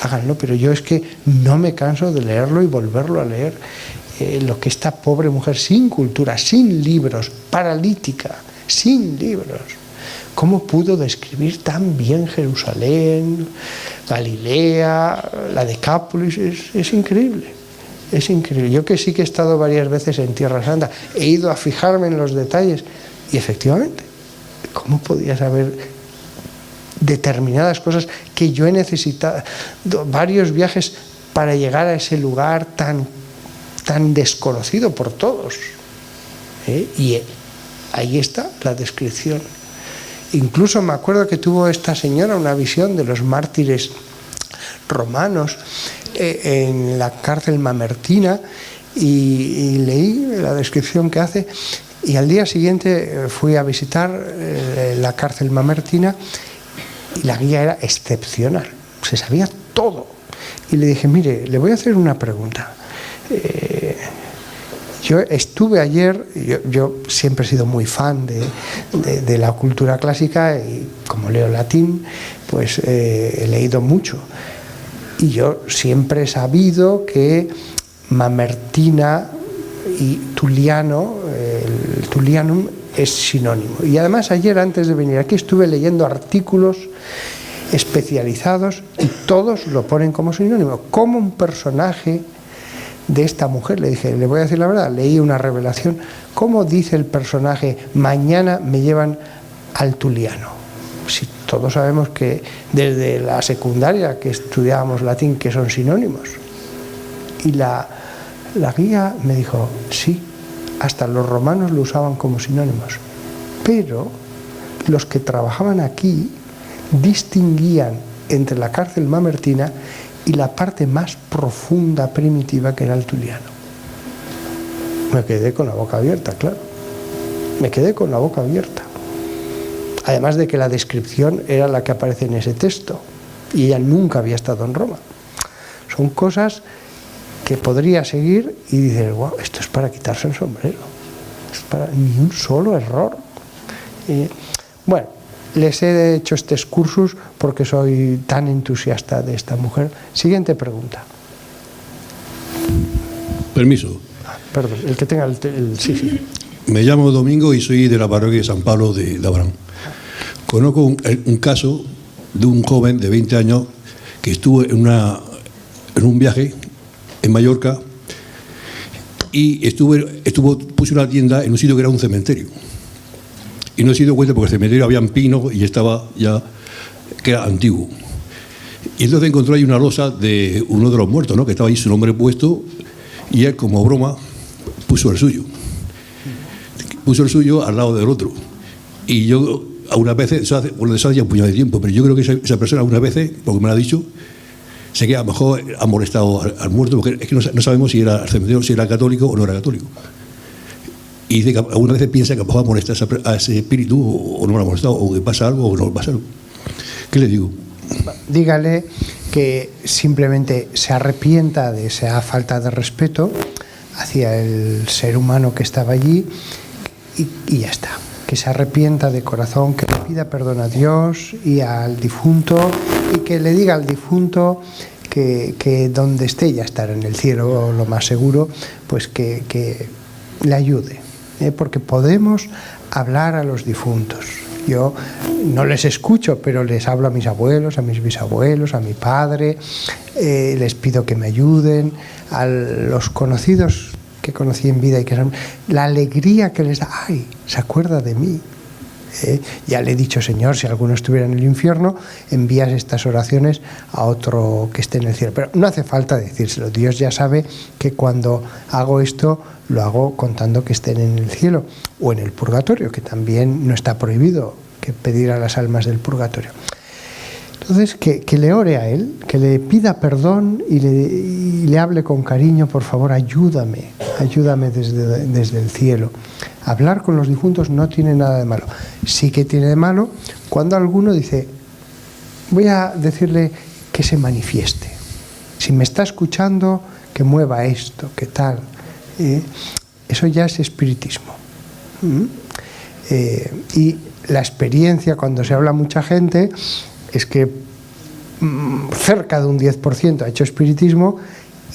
háganlo, pero yo es que no me canso de leerlo y volverlo a leer. Lo que esta pobre mujer, sin cultura, sin libros, paralítica, sin libros, ¿cómo pudo describir tan bien Jerusalén, Galilea, la Decápolis? Es increíble, es increíble. Yo que sí que he estado varias veces en Tierra Santa, he ido a fijarme en los detalles y efectivamente, ¿cómo podía saber determinadas cosas que yo he necesitado varios viajes para llegar a ese lugar tan desconocido por todos? Y ahí está la descripción. Incluso me acuerdo que tuvo esta señora una visión de los mártires romanos en la cárcel mamertina y leí la descripción que hace, y al día siguiente fui a visitar la cárcel mamertina y la guía era excepcional, se sabía todo. Y le dije: mire, le voy a hacer una pregunta. Yo estuve ayer, yo siempre he sido muy fan de la cultura clásica y como leo latín, pues he leído mucho. Y yo siempre he sabido que Mamertina y Tulliano, el Tullianum, es sinónimo. Y además ayer, antes de venir aquí, estuve leyendo artículos especializados y todos lo ponen como sinónimo, como un personaje de esta mujer. Le dije, le voy a decir la verdad, leí una revelación, ¿cómo dice el personaje: mañana me llevan al Tulliano? Si todos sabemos que desde la secundaria que estudiábamos latín que son sinónimos. Y la guía me dijo: sí, hasta los romanos lo usaban como sinónimos, pero los que trabajaban aquí distinguían entre la cárcel mamertina y la parte más profunda, primitiva, que era el Tulliano. Me quedé con la boca abierta, claro. Me quedé con la boca abierta. Además de que la descripción era la que aparece en ese texto y ella nunca había estado en Roma. Son cosas que podría seguir y dices: wow, esto es para quitarse el sombrero. Es para ni un solo error. Bueno, les he hecho este excursus porque soy tan entusiasta de esta mujer. Siguiente pregunta. Permiso. Perdón, el que tenga el sí. Me llamo Domingo y soy de la parroquia de San Pablo de Abraham. Conozco un caso de un joven de 20 años que estuvo en un viaje en Mallorca y puso una tienda en un sitio que era un cementerio. Y no se dio cuenta porque el cementerio había pinos y estaba ya, que era antiguo. Y entonces encontró ahí una losa de uno de los muertos, ¿no?, que estaba ahí su nombre puesto, y él, como broma, puso el suyo. Puso el suyo al lado del otro. Y yo, algunas veces, eso hace ya un puñado de tiempo, pero yo creo que esa persona, algunas veces, porque me lo ha dicho, sé que a lo mejor ha molestado al muerto, porque es que no sabemos si era el cementerio, si era católico o no era católico. Y dice que algunas veces piensa que a lo mejor molesta a ese espíritu o no lo ha molestado, o que pasa algo o no pasa algo. ¿Qué le digo? Dígale que simplemente se arrepienta de esa falta de respeto hacia el ser humano que estaba allí y ya está. Que se arrepienta de corazón, que pida perdón a Dios y al difunto, y que le diga al difunto que donde esté, ya estará en el cielo lo más seguro, pues que le ayude, porque podemos hablar a los difuntos. Yo no les escucho, pero les hablo a mis abuelos, a mis bisabuelos, a mi padre, les pido que me ayuden, a los conocidos que conocí en vida y que son, la alegría que les da, ¡ay! Se acuerda de mí. Ya le he dicho, Señor, si alguno estuviera en el infierno, envías estas oraciones a otro que esté en el cielo. Pero no hace falta decírselo. Dios ya sabe que cuando hago esto, lo hago contando que estén en el cielo o en el purgatorio, que también no está prohibido que pedir a las almas del purgatorio. Entonces, que le ore a él, que le pida perdón y le hable con cariño, por favor, ayúdame desde el cielo. Hablar con los difuntos no tiene nada de malo. Sí que tiene de malo cuando alguno dice, voy a decirle que se manifieste. Si me está escuchando, que mueva esto, que tal. Eso ya es espiritismo. Y la experiencia, cuando se habla a mucha gente, es que cerca de un 10% ha hecho espiritismo,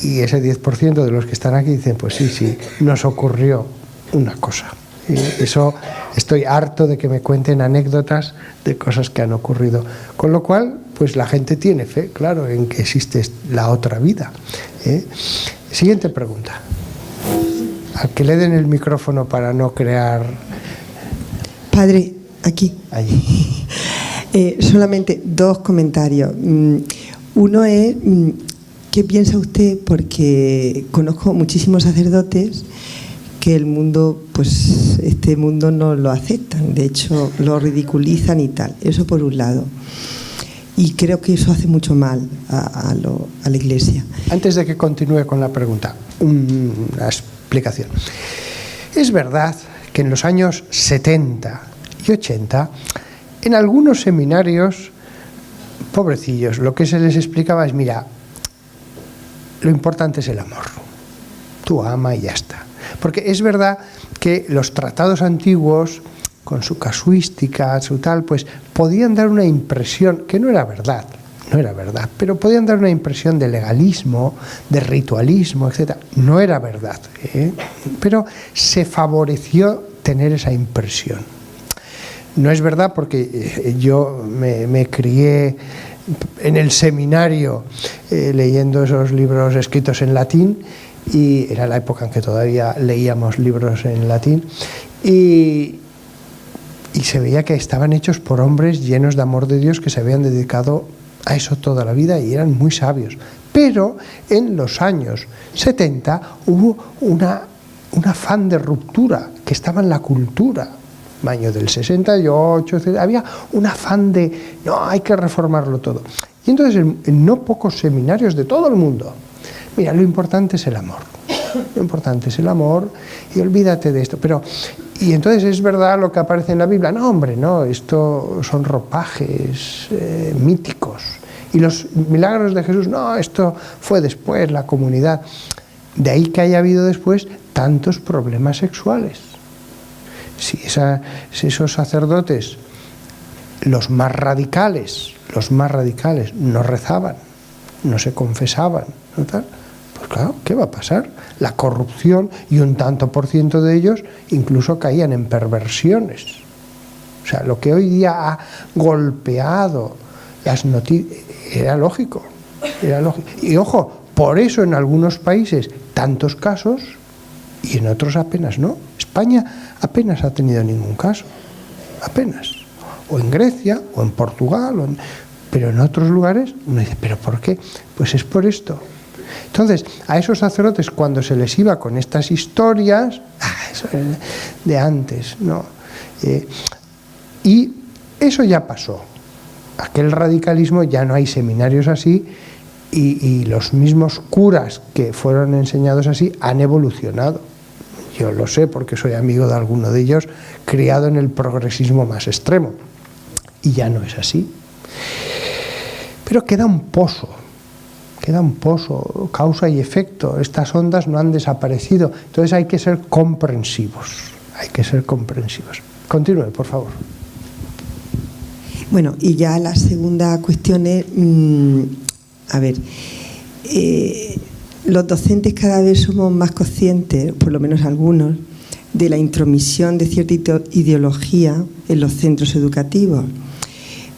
y ese 10% de los que están aquí dicen, pues sí, nos ocurrió una cosa. Eso, estoy harto de que me cuenten anécdotas de cosas que han ocurrido. Con lo cual, pues la gente tiene fe, claro, en que existe la otra vida. Siguiente pregunta. Al que le den el micrófono para no crear... Padre, aquí. Allí. Solamente dos comentarios. Uno es, ¿qué piensa usted? Porque conozco muchísimos sacerdotes que el mundo, pues este mundo no lo aceptan, de hecho lo ridiculizan y tal. Eso por un lado. Y creo que eso hace mucho mal a la Iglesia. Antes de que continúe con la pregunta, una explicación. Es verdad que en los años 70 y 80, en algunos seminarios, pobrecillos, lo que se les explicaba es, mira, lo importante es el amor. Tú ama y ya está. Porque es verdad que los tratados antiguos, con su casuística, su tal, pues podían dar una impresión, que no era verdad, pero podían dar una impresión de legalismo, de ritualismo, etc. No era verdad, pero se favoreció tener esa impresión. No es verdad porque yo me crié en el seminario leyendo esos libros escritos en latín, y era la época en que todavía leíamos libros en latín, y se veía que estaban hechos por hombres llenos de amor de Dios que se habían dedicado a eso toda la vida y eran muy sabios. Pero en los años 70 hubo un afán de ruptura que estaba en la cultura. Año del 68, etc. Había un afán de, no, hay que reformarlo todo. Y entonces en no pocos seminarios de todo el mundo, mira, lo importante es el amor. Lo importante es el amor y olvídate de esto. Y entonces es verdad lo que aparece en la Biblia. No, hombre, no, esto son ropajes míticos. Y los milagros de Jesús, no, esto fue después, la comunidad. De ahí que haya habido después tantos problemas sexuales. Si esos sacerdotes, los más radicales, no rezaban, no se confesaban, ¿no tal? Pues claro, ¿qué va a pasar? La corrupción, y un tanto por ciento de ellos incluso caían en perversiones. O sea, lo que hoy día ha golpeado las noticias era lógico. Y ojo, por eso en algunos países tantos casos y en otros apenas no. España apenas ha tenido ningún caso, apenas. O en Grecia, o en Portugal, pero en otros lugares uno dice, ¿pero por qué? Pues es por esto. Entonces, a esos sacerdotes cuando se les iba con estas historias, eso es de antes, ¿no? Y eso ya pasó. Aquel radicalismo, ya no hay seminarios así, y los mismos curas que fueron enseñados así han evolucionado. Yo lo sé porque soy amigo de alguno de ellos, criado en el progresismo más extremo. Y ya no es así. Pero queda un pozo, causa y efecto. Estas ondas no han desaparecido. Entonces hay que ser comprensivos. Continúe, por favor. Bueno, y ya la segunda cuestión es, a ver, los docentes cada vez somos más conscientes, por lo menos algunos, de la intromisión de cierta ideología en los centros educativos,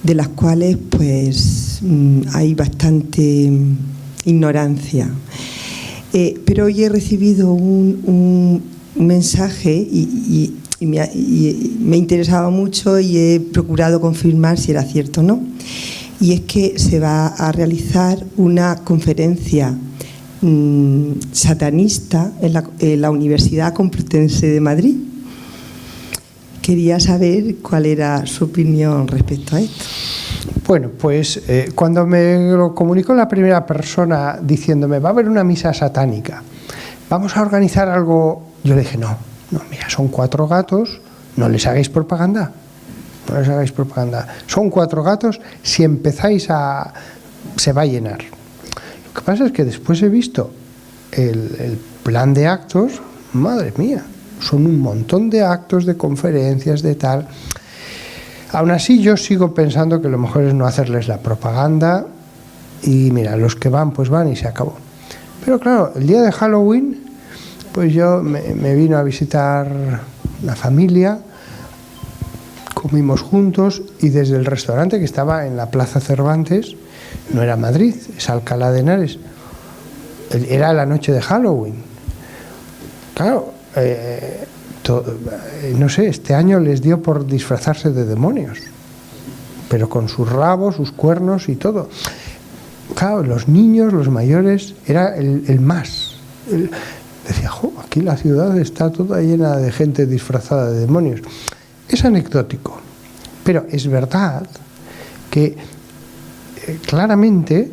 de las cuales pues hay bastante ignorancia. Pero hoy he recibido un mensaje y me interesaba mucho y he procurado confirmar si era cierto o no. Y es que se va a realizar una conferencia satanista en la Universidad Complutense de Madrid. Quería saber cuál era su opinión respecto a esto. Bueno, pues cuando me lo comunicó la primera persona diciéndome va a haber una misa satánica, vamos a organizar algo, yo le dije no, mira, son 4 gatos, no les hagáis propaganda, son 4 gatos, si empezáis se va a llenar. Lo que pasa es que después he visto el plan de actos, madre mía, son un montón de actos, de conferencias, de tal. Aún así yo sigo pensando que lo mejor es no hacerles la propaganda y mira, los que van pues van y se acabó. Pero claro, el día de Halloween pues yo me vino a visitar la familia, comimos juntos y desde el restaurante que estaba en la Plaza Cervantes, no era Madrid, es Alcalá de Henares, era la noche de Halloween. Claro, no sé, este año les dio por disfrazarse de demonios, pero con sus rabos, sus cuernos y todo. Claro, los niños, los mayores, era el más. Decía, aquí la ciudad está toda llena de gente disfrazada de demonios. Es anecdótico, pero es verdad que claramente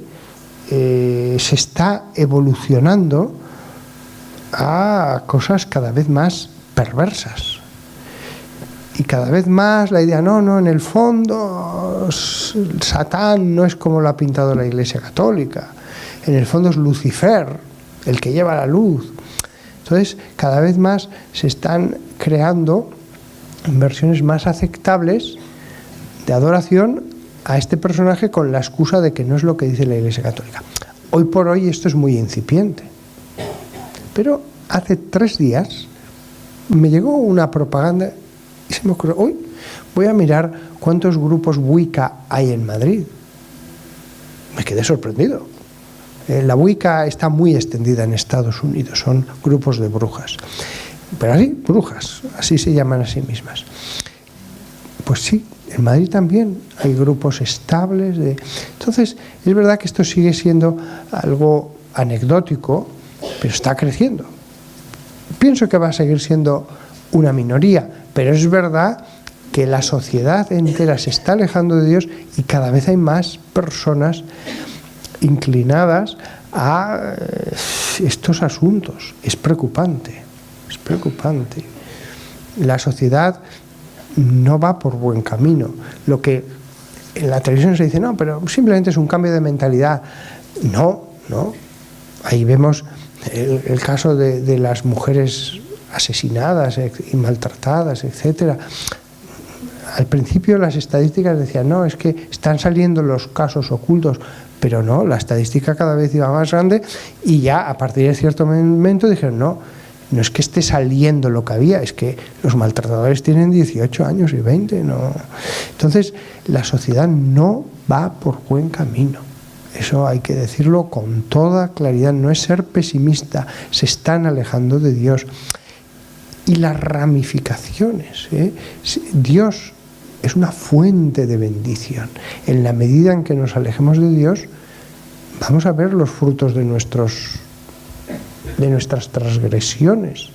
se está evolucionando a cosas cada vez más perversas. Y cada vez más la idea, no, en el fondo Satán no es como lo ha pintado la Iglesia Católica. En el fondo es Lucifer, el que lleva la luz. Entonces, cada vez más se están creando versiones más aceptables de adoración a este personaje con la excusa de que no es lo que dice la Iglesia Católica. Hoy por hoy esto es muy incipiente. Pero hace 3 días me llegó una propaganda y se me ocurrió, hoy voy a mirar cuántos grupos Wicca hay en Madrid. Me quedé sorprendido. La Wicca está muy extendida en Estados Unidos, son grupos de brujas. Pero así, brujas, así se llaman a sí mismas. Pues sí, en Madrid también hay grupos estables. Entonces, es verdad que esto sigue siendo algo anecdótico, pero está creciendo. Pienso que va a seguir siendo una minoría, pero es verdad que la sociedad entera se está alejando de Dios y cada vez hay más personas inclinadas a estos asuntos. Es preocupante, es preocupante. La sociedad no va por buen camino. Lo que en la televisión se dice, no, pero simplemente es un cambio de mentalidad. No. Ahí vemos el caso de las mujeres asesinadas y maltratadas, etcétera. Al principio las estadísticas decían, no, es que están saliendo los casos ocultos, pero no, la estadística cada vez iba más grande y ya a partir de cierto momento dijeron, no es que esté saliendo lo que había, es que los maltratadores tienen 18 años y 20, no. Entonces, la sociedad no va por buen camino. Eso hay que decirlo con toda claridad, no es ser pesimista, se están alejando de Dios. Y las ramificaciones, Dios es una fuente de bendición. En la medida en que nos alejemos de Dios, vamos a ver los frutos de nuestras transgresiones.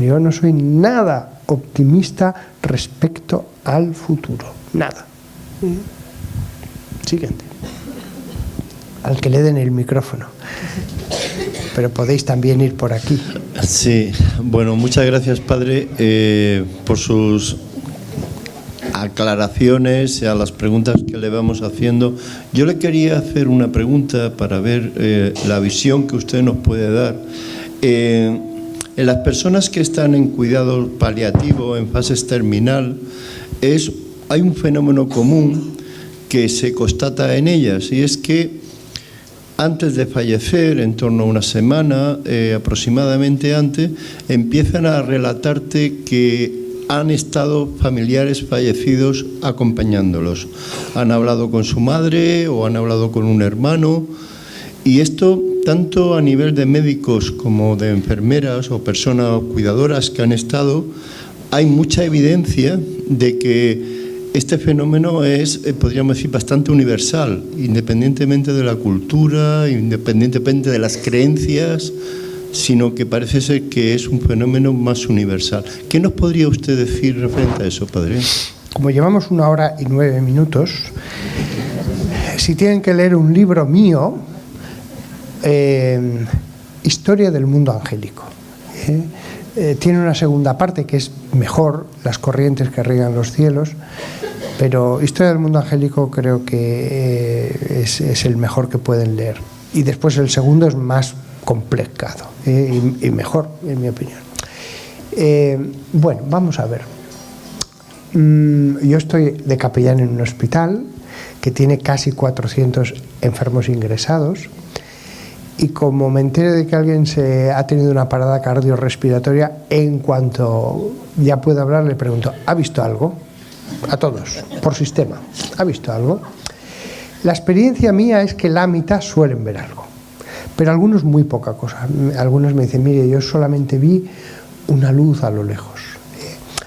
Yo no soy nada optimista respecto al futuro, nada. Siguiente. Al que le den el micrófono. Pero podéis también ir por aquí. Sí, bueno, muchas gracias, padre, por sus aclaraciones a las preguntas que le vamos haciendo. Yo le quería hacer una pregunta para ver la visión que usted nos puede dar. En las personas que están en cuidado paliativo, en fases terminal, hay un fenómeno común que se constata en ellas, y es que antes de fallecer, en torno a una semana aproximadamente antes, empiezan a relatarte que han estado familiares fallecidos acompañándolos. Han hablado con su madre o han hablado con un hermano, y esto tanto a nivel de médicos como de enfermeras o personas cuidadoras que han estado, hay mucha evidencia de que este fenómeno es, podríamos decir, bastante universal, independientemente de la cultura, independientemente de las creencias, sino que parece ser que es un fenómeno más universal. ¿Qué nos podría usted decir referente a eso, padre? Como llevamos 1 hora y 9 minutos, si tienen que leer un libro mío, Historia del mundo angélico. Tiene una segunda parte que es mejor, las corrientes que riegan los cielos, pero Historia del mundo angélico creo que es el mejor que pueden leer. Y después el segundo es más complicado y mejor, en mi opinión. Bueno, vamos a ver. Yo estoy de capellán en un hospital que tiene casi 400 enfermos ingresados, y como me enteré de que alguien ha tenido una parada cardiorrespiratoria, en cuanto ya puedo hablar le pregunto: ¿ha visto algo? A todos, por sistema, ¿ha visto algo? La experiencia mía es que la mitad suelen ver algo, pero algunos muy poca cosa. Algunos me dicen: mire, yo solamente vi una luz a lo lejos.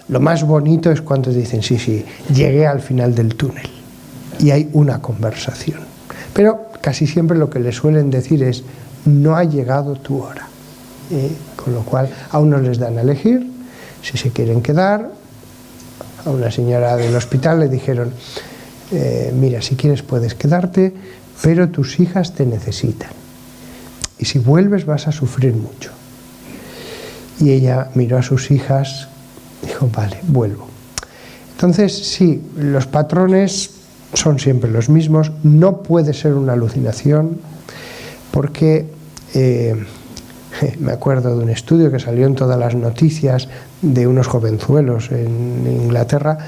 Lo más bonito es cuando dicen: sí, llegué al final del túnel, y hay una conversación. Pero casi siempre lo que les suelen decir es: no ha llegado tu hora. Con lo cual a unos les dan a elegir si se quieren quedar. A una señora del hospital le dijeron: mira, si quieres puedes quedarte, pero tus hijas te necesitan, y si vuelves vas a sufrir mucho. Y ella miró a sus hijas, dijo: vale, vuelvo. Entonces sí, los patrones son siempre los mismos. No puede ser una alucinación, porque me acuerdo de un estudio que salió en todas las noticias de unos jovenzuelos en Inglaterra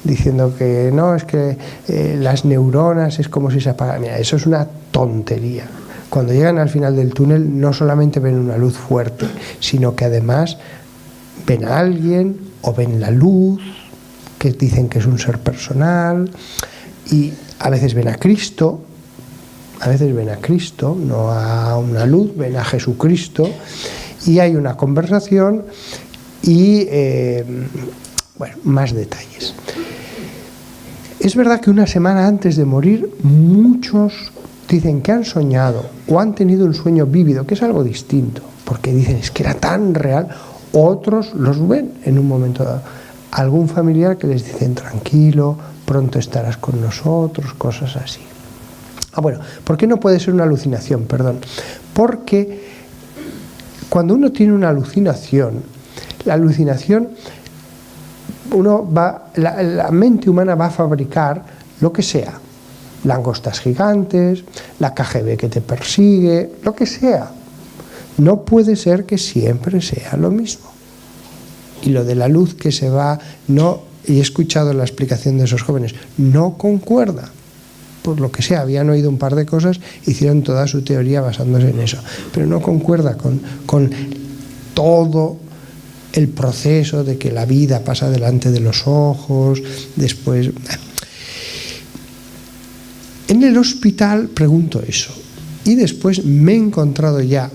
diciendo que no, es que las neuronas es como si se apagan. Mira, eso es una tontería. Cuando llegan al final del túnel no solamente ven una luz fuerte, sino que además ven a alguien o ven la luz, que dicen que es un ser personal, y a veces ven a Cristo, no a una luz, ven a Jesucristo, y hay una conversación y, bueno, más detalles. Es verdad que una semana antes de morir muchos dicen que han soñado o han tenido un sueño vívido, que es algo distinto, porque dicen: es que era tan real. Otros los ven en un momento dado. Algún familiar que les dicen: tranquilo, pronto estarás con nosotros, cosas así. Bueno, ¿por qué no puede ser una alucinación? Perdón. Porque cuando uno tiene una alucinación, la mente humana va a fabricar lo que sea. Langostas gigantes, la KGB que te persigue, lo que sea. No puede ser que siempre sea lo mismo. Y lo de la luz que se va, no, y he escuchado la explicación de esos jóvenes, no concuerda. Por lo que sea, habían oído un par de cosas, hicieron toda su teoría basándose en eso, pero no concuerda con todo el proceso de que la vida pasa delante de los ojos, después. En el hospital pregunto eso, y después me he encontrado ya,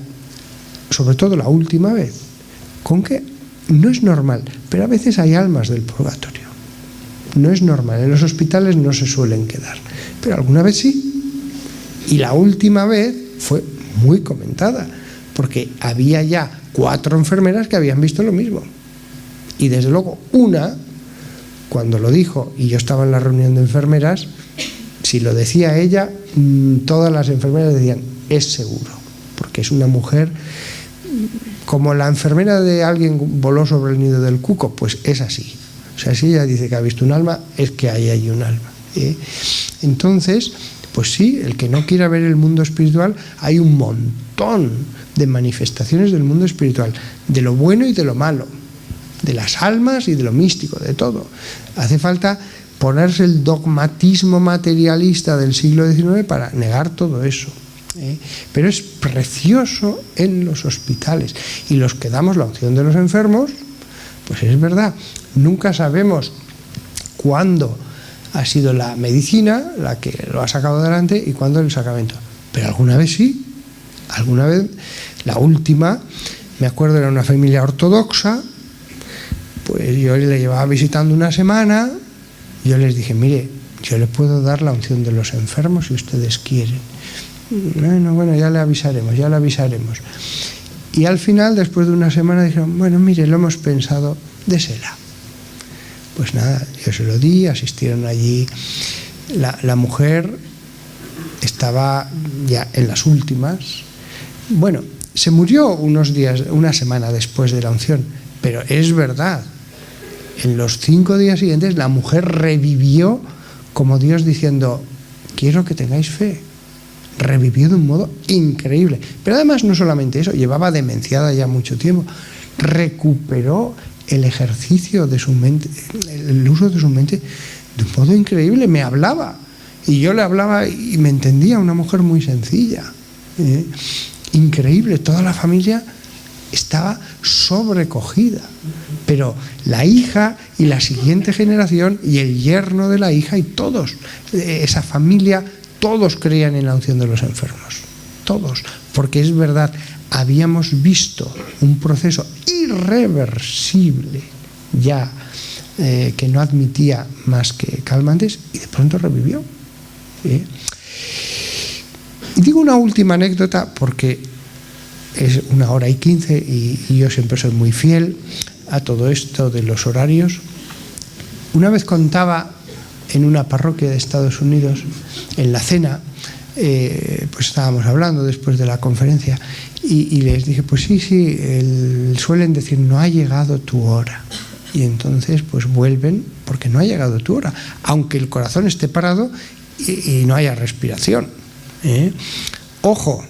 sobre todo la última vez, con que no es normal, pero a veces hay almas del purgatorio. No es normal, en los hospitales no se suelen quedar, pero alguna vez sí. Y la última vez fue muy comentada, porque había ya 4 enfermeras que habían visto lo mismo. Y desde luego una, cuando lo dijo, y yo estaba en la reunión de enfermeras, si lo decía ella, todas las enfermeras decían: es seguro, porque es una mujer. Como la enfermera de alguien voló sobre el nido del cuco, pues es así. O sea, si ella dice que ha visto un alma, es que ahí hay un alma. Entonces, pues sí, el que no quiera ver el mundo espiritual, hay un montón de manifestaciones del mundo espiritual, de lo bueno y de lo malo, de las almas y de lo místico, de todo. Hace falta ponerse el dogmatismo materialista del siglo XIX para negar todo eso. Pero es precioso en los hospitales. Y los que damos la unción de los enfermos, pues es verdad, nunca sabemos cuándo ha sido la medicina la que lo ha sacado adelante y cuándo el sacramento. Pero alguna vez sí, alguna vez, la última, me acuerdo, era una familia ortodoxa, pues yo le llevaba visitando una semana, y yo les dije, mire, yo le puedo dar la unción de los enfermos si ustedes quieren. Bueno, ya le avisaremos. Y al final, después de una semana, dijeron, bueno, mire, lo hemos pensado, désela. Pues nada, yo se lo di, asistieron allí. La mujer estaba ya en las últimas. Bueno, se murió unos días, una semana después de la unción, pero es verdad, en los 5 días siguientes la mujer revivió como Dios diciendo, quiero que tengáis fe. Revivió de un modo increíble. Pero además no solamente eso, llevaba demenciada ya mucho tiempo, recuperó el ejercicio de su mente, el uso de su mente de un modo increíble. Me hablaba y yo le hablaba y me entendía, una mujer muy sencilla, increíble. Toda la familia estaba sobrecogida, pero la hija y la siguiente generación y el yerno de la hija y todos, esa familia, todos creían en la unción de los enfermos, todos, porque es verdad, habíamos visto un proceso irreversible ya que no admitía más que calmantes y de pronto revivió. Y digo una última anécdota porque es 1:15 y yo siempre soy muy fiel a todo esto de los horarios. Una vez contaba en una parroquia de Estados Unidos, en la cena, pues estábamos hablando después de la conferencia y les dije, pues sí, suelen decir, no ha llegado tu hora. Y entonces pues vuelven porque no ha llegado tu hora, aunque el corazón esté parado y no haya respiración. Ojo,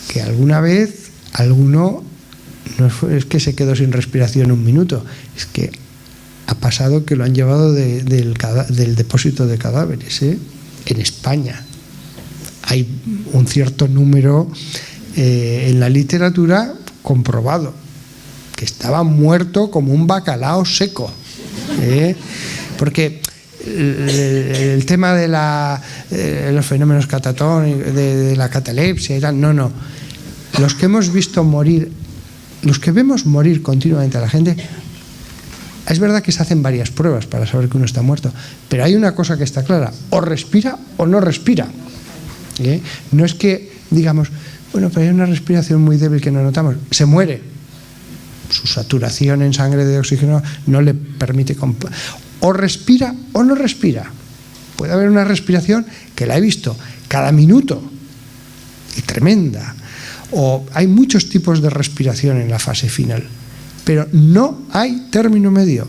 que alguna vez alguno, no es que se quedó sin respiración un minuto, es que ha pasado que lo han llevado del depósito de cadáveres, en España. Hay un cierto número en la literatura comprobado, que estaba muerto como un bacalao seco. Porque el tema de los fenómenos catatónicos, de la catalepsia y tal, no. Los que hemos visto morir, los que vemos morir continuamente a la gente, es verdad que se hacen varias pruebas para saber que uno está muerto, pero hay una cosa que está clara, o respira o no respira. No es que digamos, bueno, pero hay una respiración muy débil que no notamos, se muere. Su saturación en sangre de oxígeno no le permite... O respira o no respira. Puede haber una respiración que la he visto cada minuto y tremenda. O hay muchos tipos de respiración en la fase final, pero no hay término medio.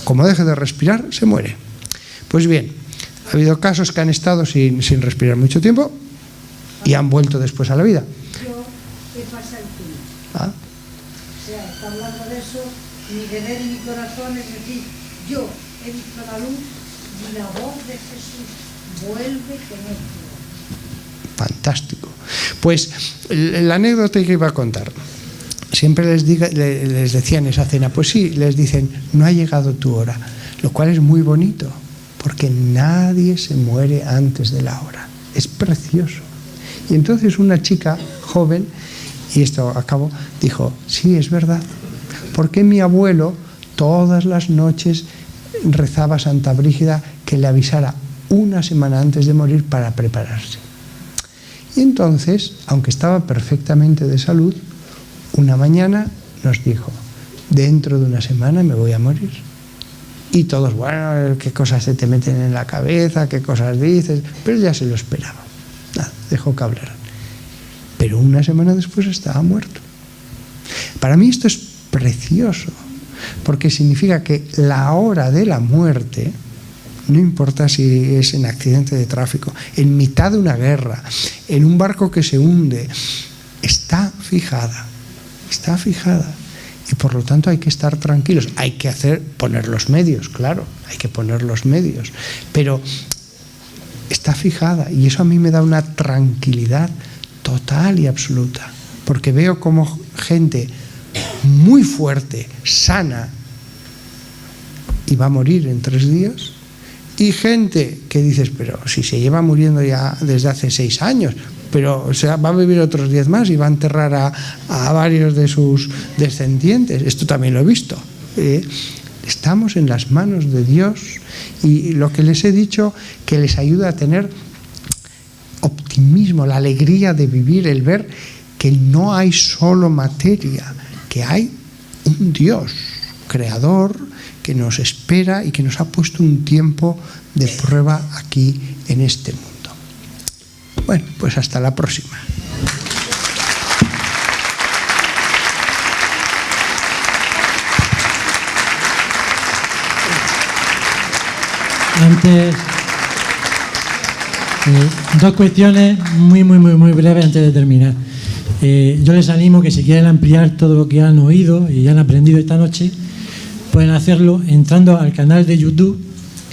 Como deje de respirar, se muere. Pues bien, ha habido casos que han estado sin respirar mucho tiempo y han vuelto después a la vida. ¿Qué pasa en ti? ¿Ah? O sea, está hablando de eso, mi deber y mi corazón, es decir, yo he visto la luz y la voz de Jesús vuelve con esto. Fantástico. Pues la anécdota que iba a contar, siempre les decía en esa cena, pues sí, les dicen, no ha llegado tu hora, lo cual es muy bonito, porque nadie se muere antes de la hora. Es precioso. Y entonces una chica joven, y esto acabo, dijo, sí, es verdad, porque mi abuelo todas las noches rezaba a Santa Brígida que le avisara una semana antes de morir para prepararse. Y entonces, aunque estaba perfectamente de salud, una mañana nos dijo, dentro de una semana me voy a morir. Y todos, bueno, qué cosas se te meten en la cabeza, qué cosas dices, pero ya se lo esperaba. Nada, dejó que hablaran. Pero una semana después estaba muerto. Para mí esto es precioso, porque significa que la hora de la muerte, no importa si es en accidente de tráfico, en mitad de una guerra, en un barco que se hunde, está fijada. y por lo tanto hay que estar tranquilos. Hay que poner los medios, claro, hay que poner los medios, pero está fijada y eso a mí me da una tranquilidad total y absoluta, porque veo como gente muy fuerte, sana, y va a morir en 3 días, y gente que dices, pero si se lleva muriendo ya desde hace 6 años, pero va a vivir otros 10 más y va a enterrar a varios de sus descendientes. Esto también lo he visto. Estamos en las manos de Dios, y lo que les he dicho, que les ayuda a tener optimismo, la alegría de vivir, el ver que no hay solo materia, que hay un Dios creador que nos espera y que nos ha puesto un tiempo de prueba aquí en este mundo. Bueno, pues hasta la próxima. Antes, dos cuestiones muy breves antes de terminar. Yo les animo que si quieren ampliar todo lo que han oído y han aprendido esta noche, pueden hacerlo entrando al canal de YouTube,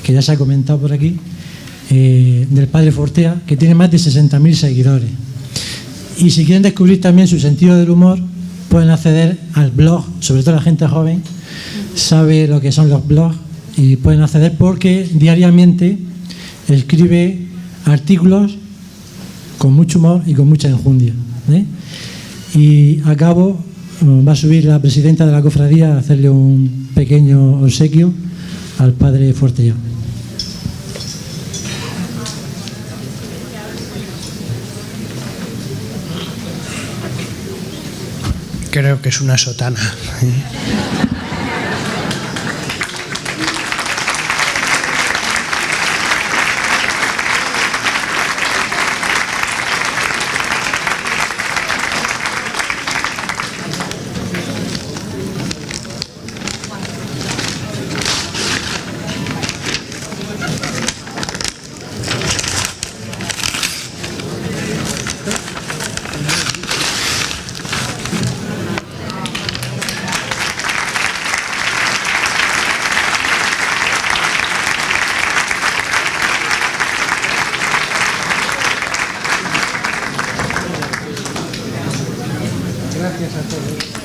que ya se ha comentado por aquí, del Padre Fortea, que tiene más de 60.000 seguidores. Y si quieren descubrir también su sentido del humor, pueden acceder al blog, sobre todo la gente joven sabe lo que son los blogs, y pueden acceder porque diariamente escribe artículos con mucho humor y con mucha enjundia. Y a cabo va a subir la presidenta de la cofradía a hacerle un pequeño obsequio al Padre Fortea. Creo que es una sotana. Gracias a todos.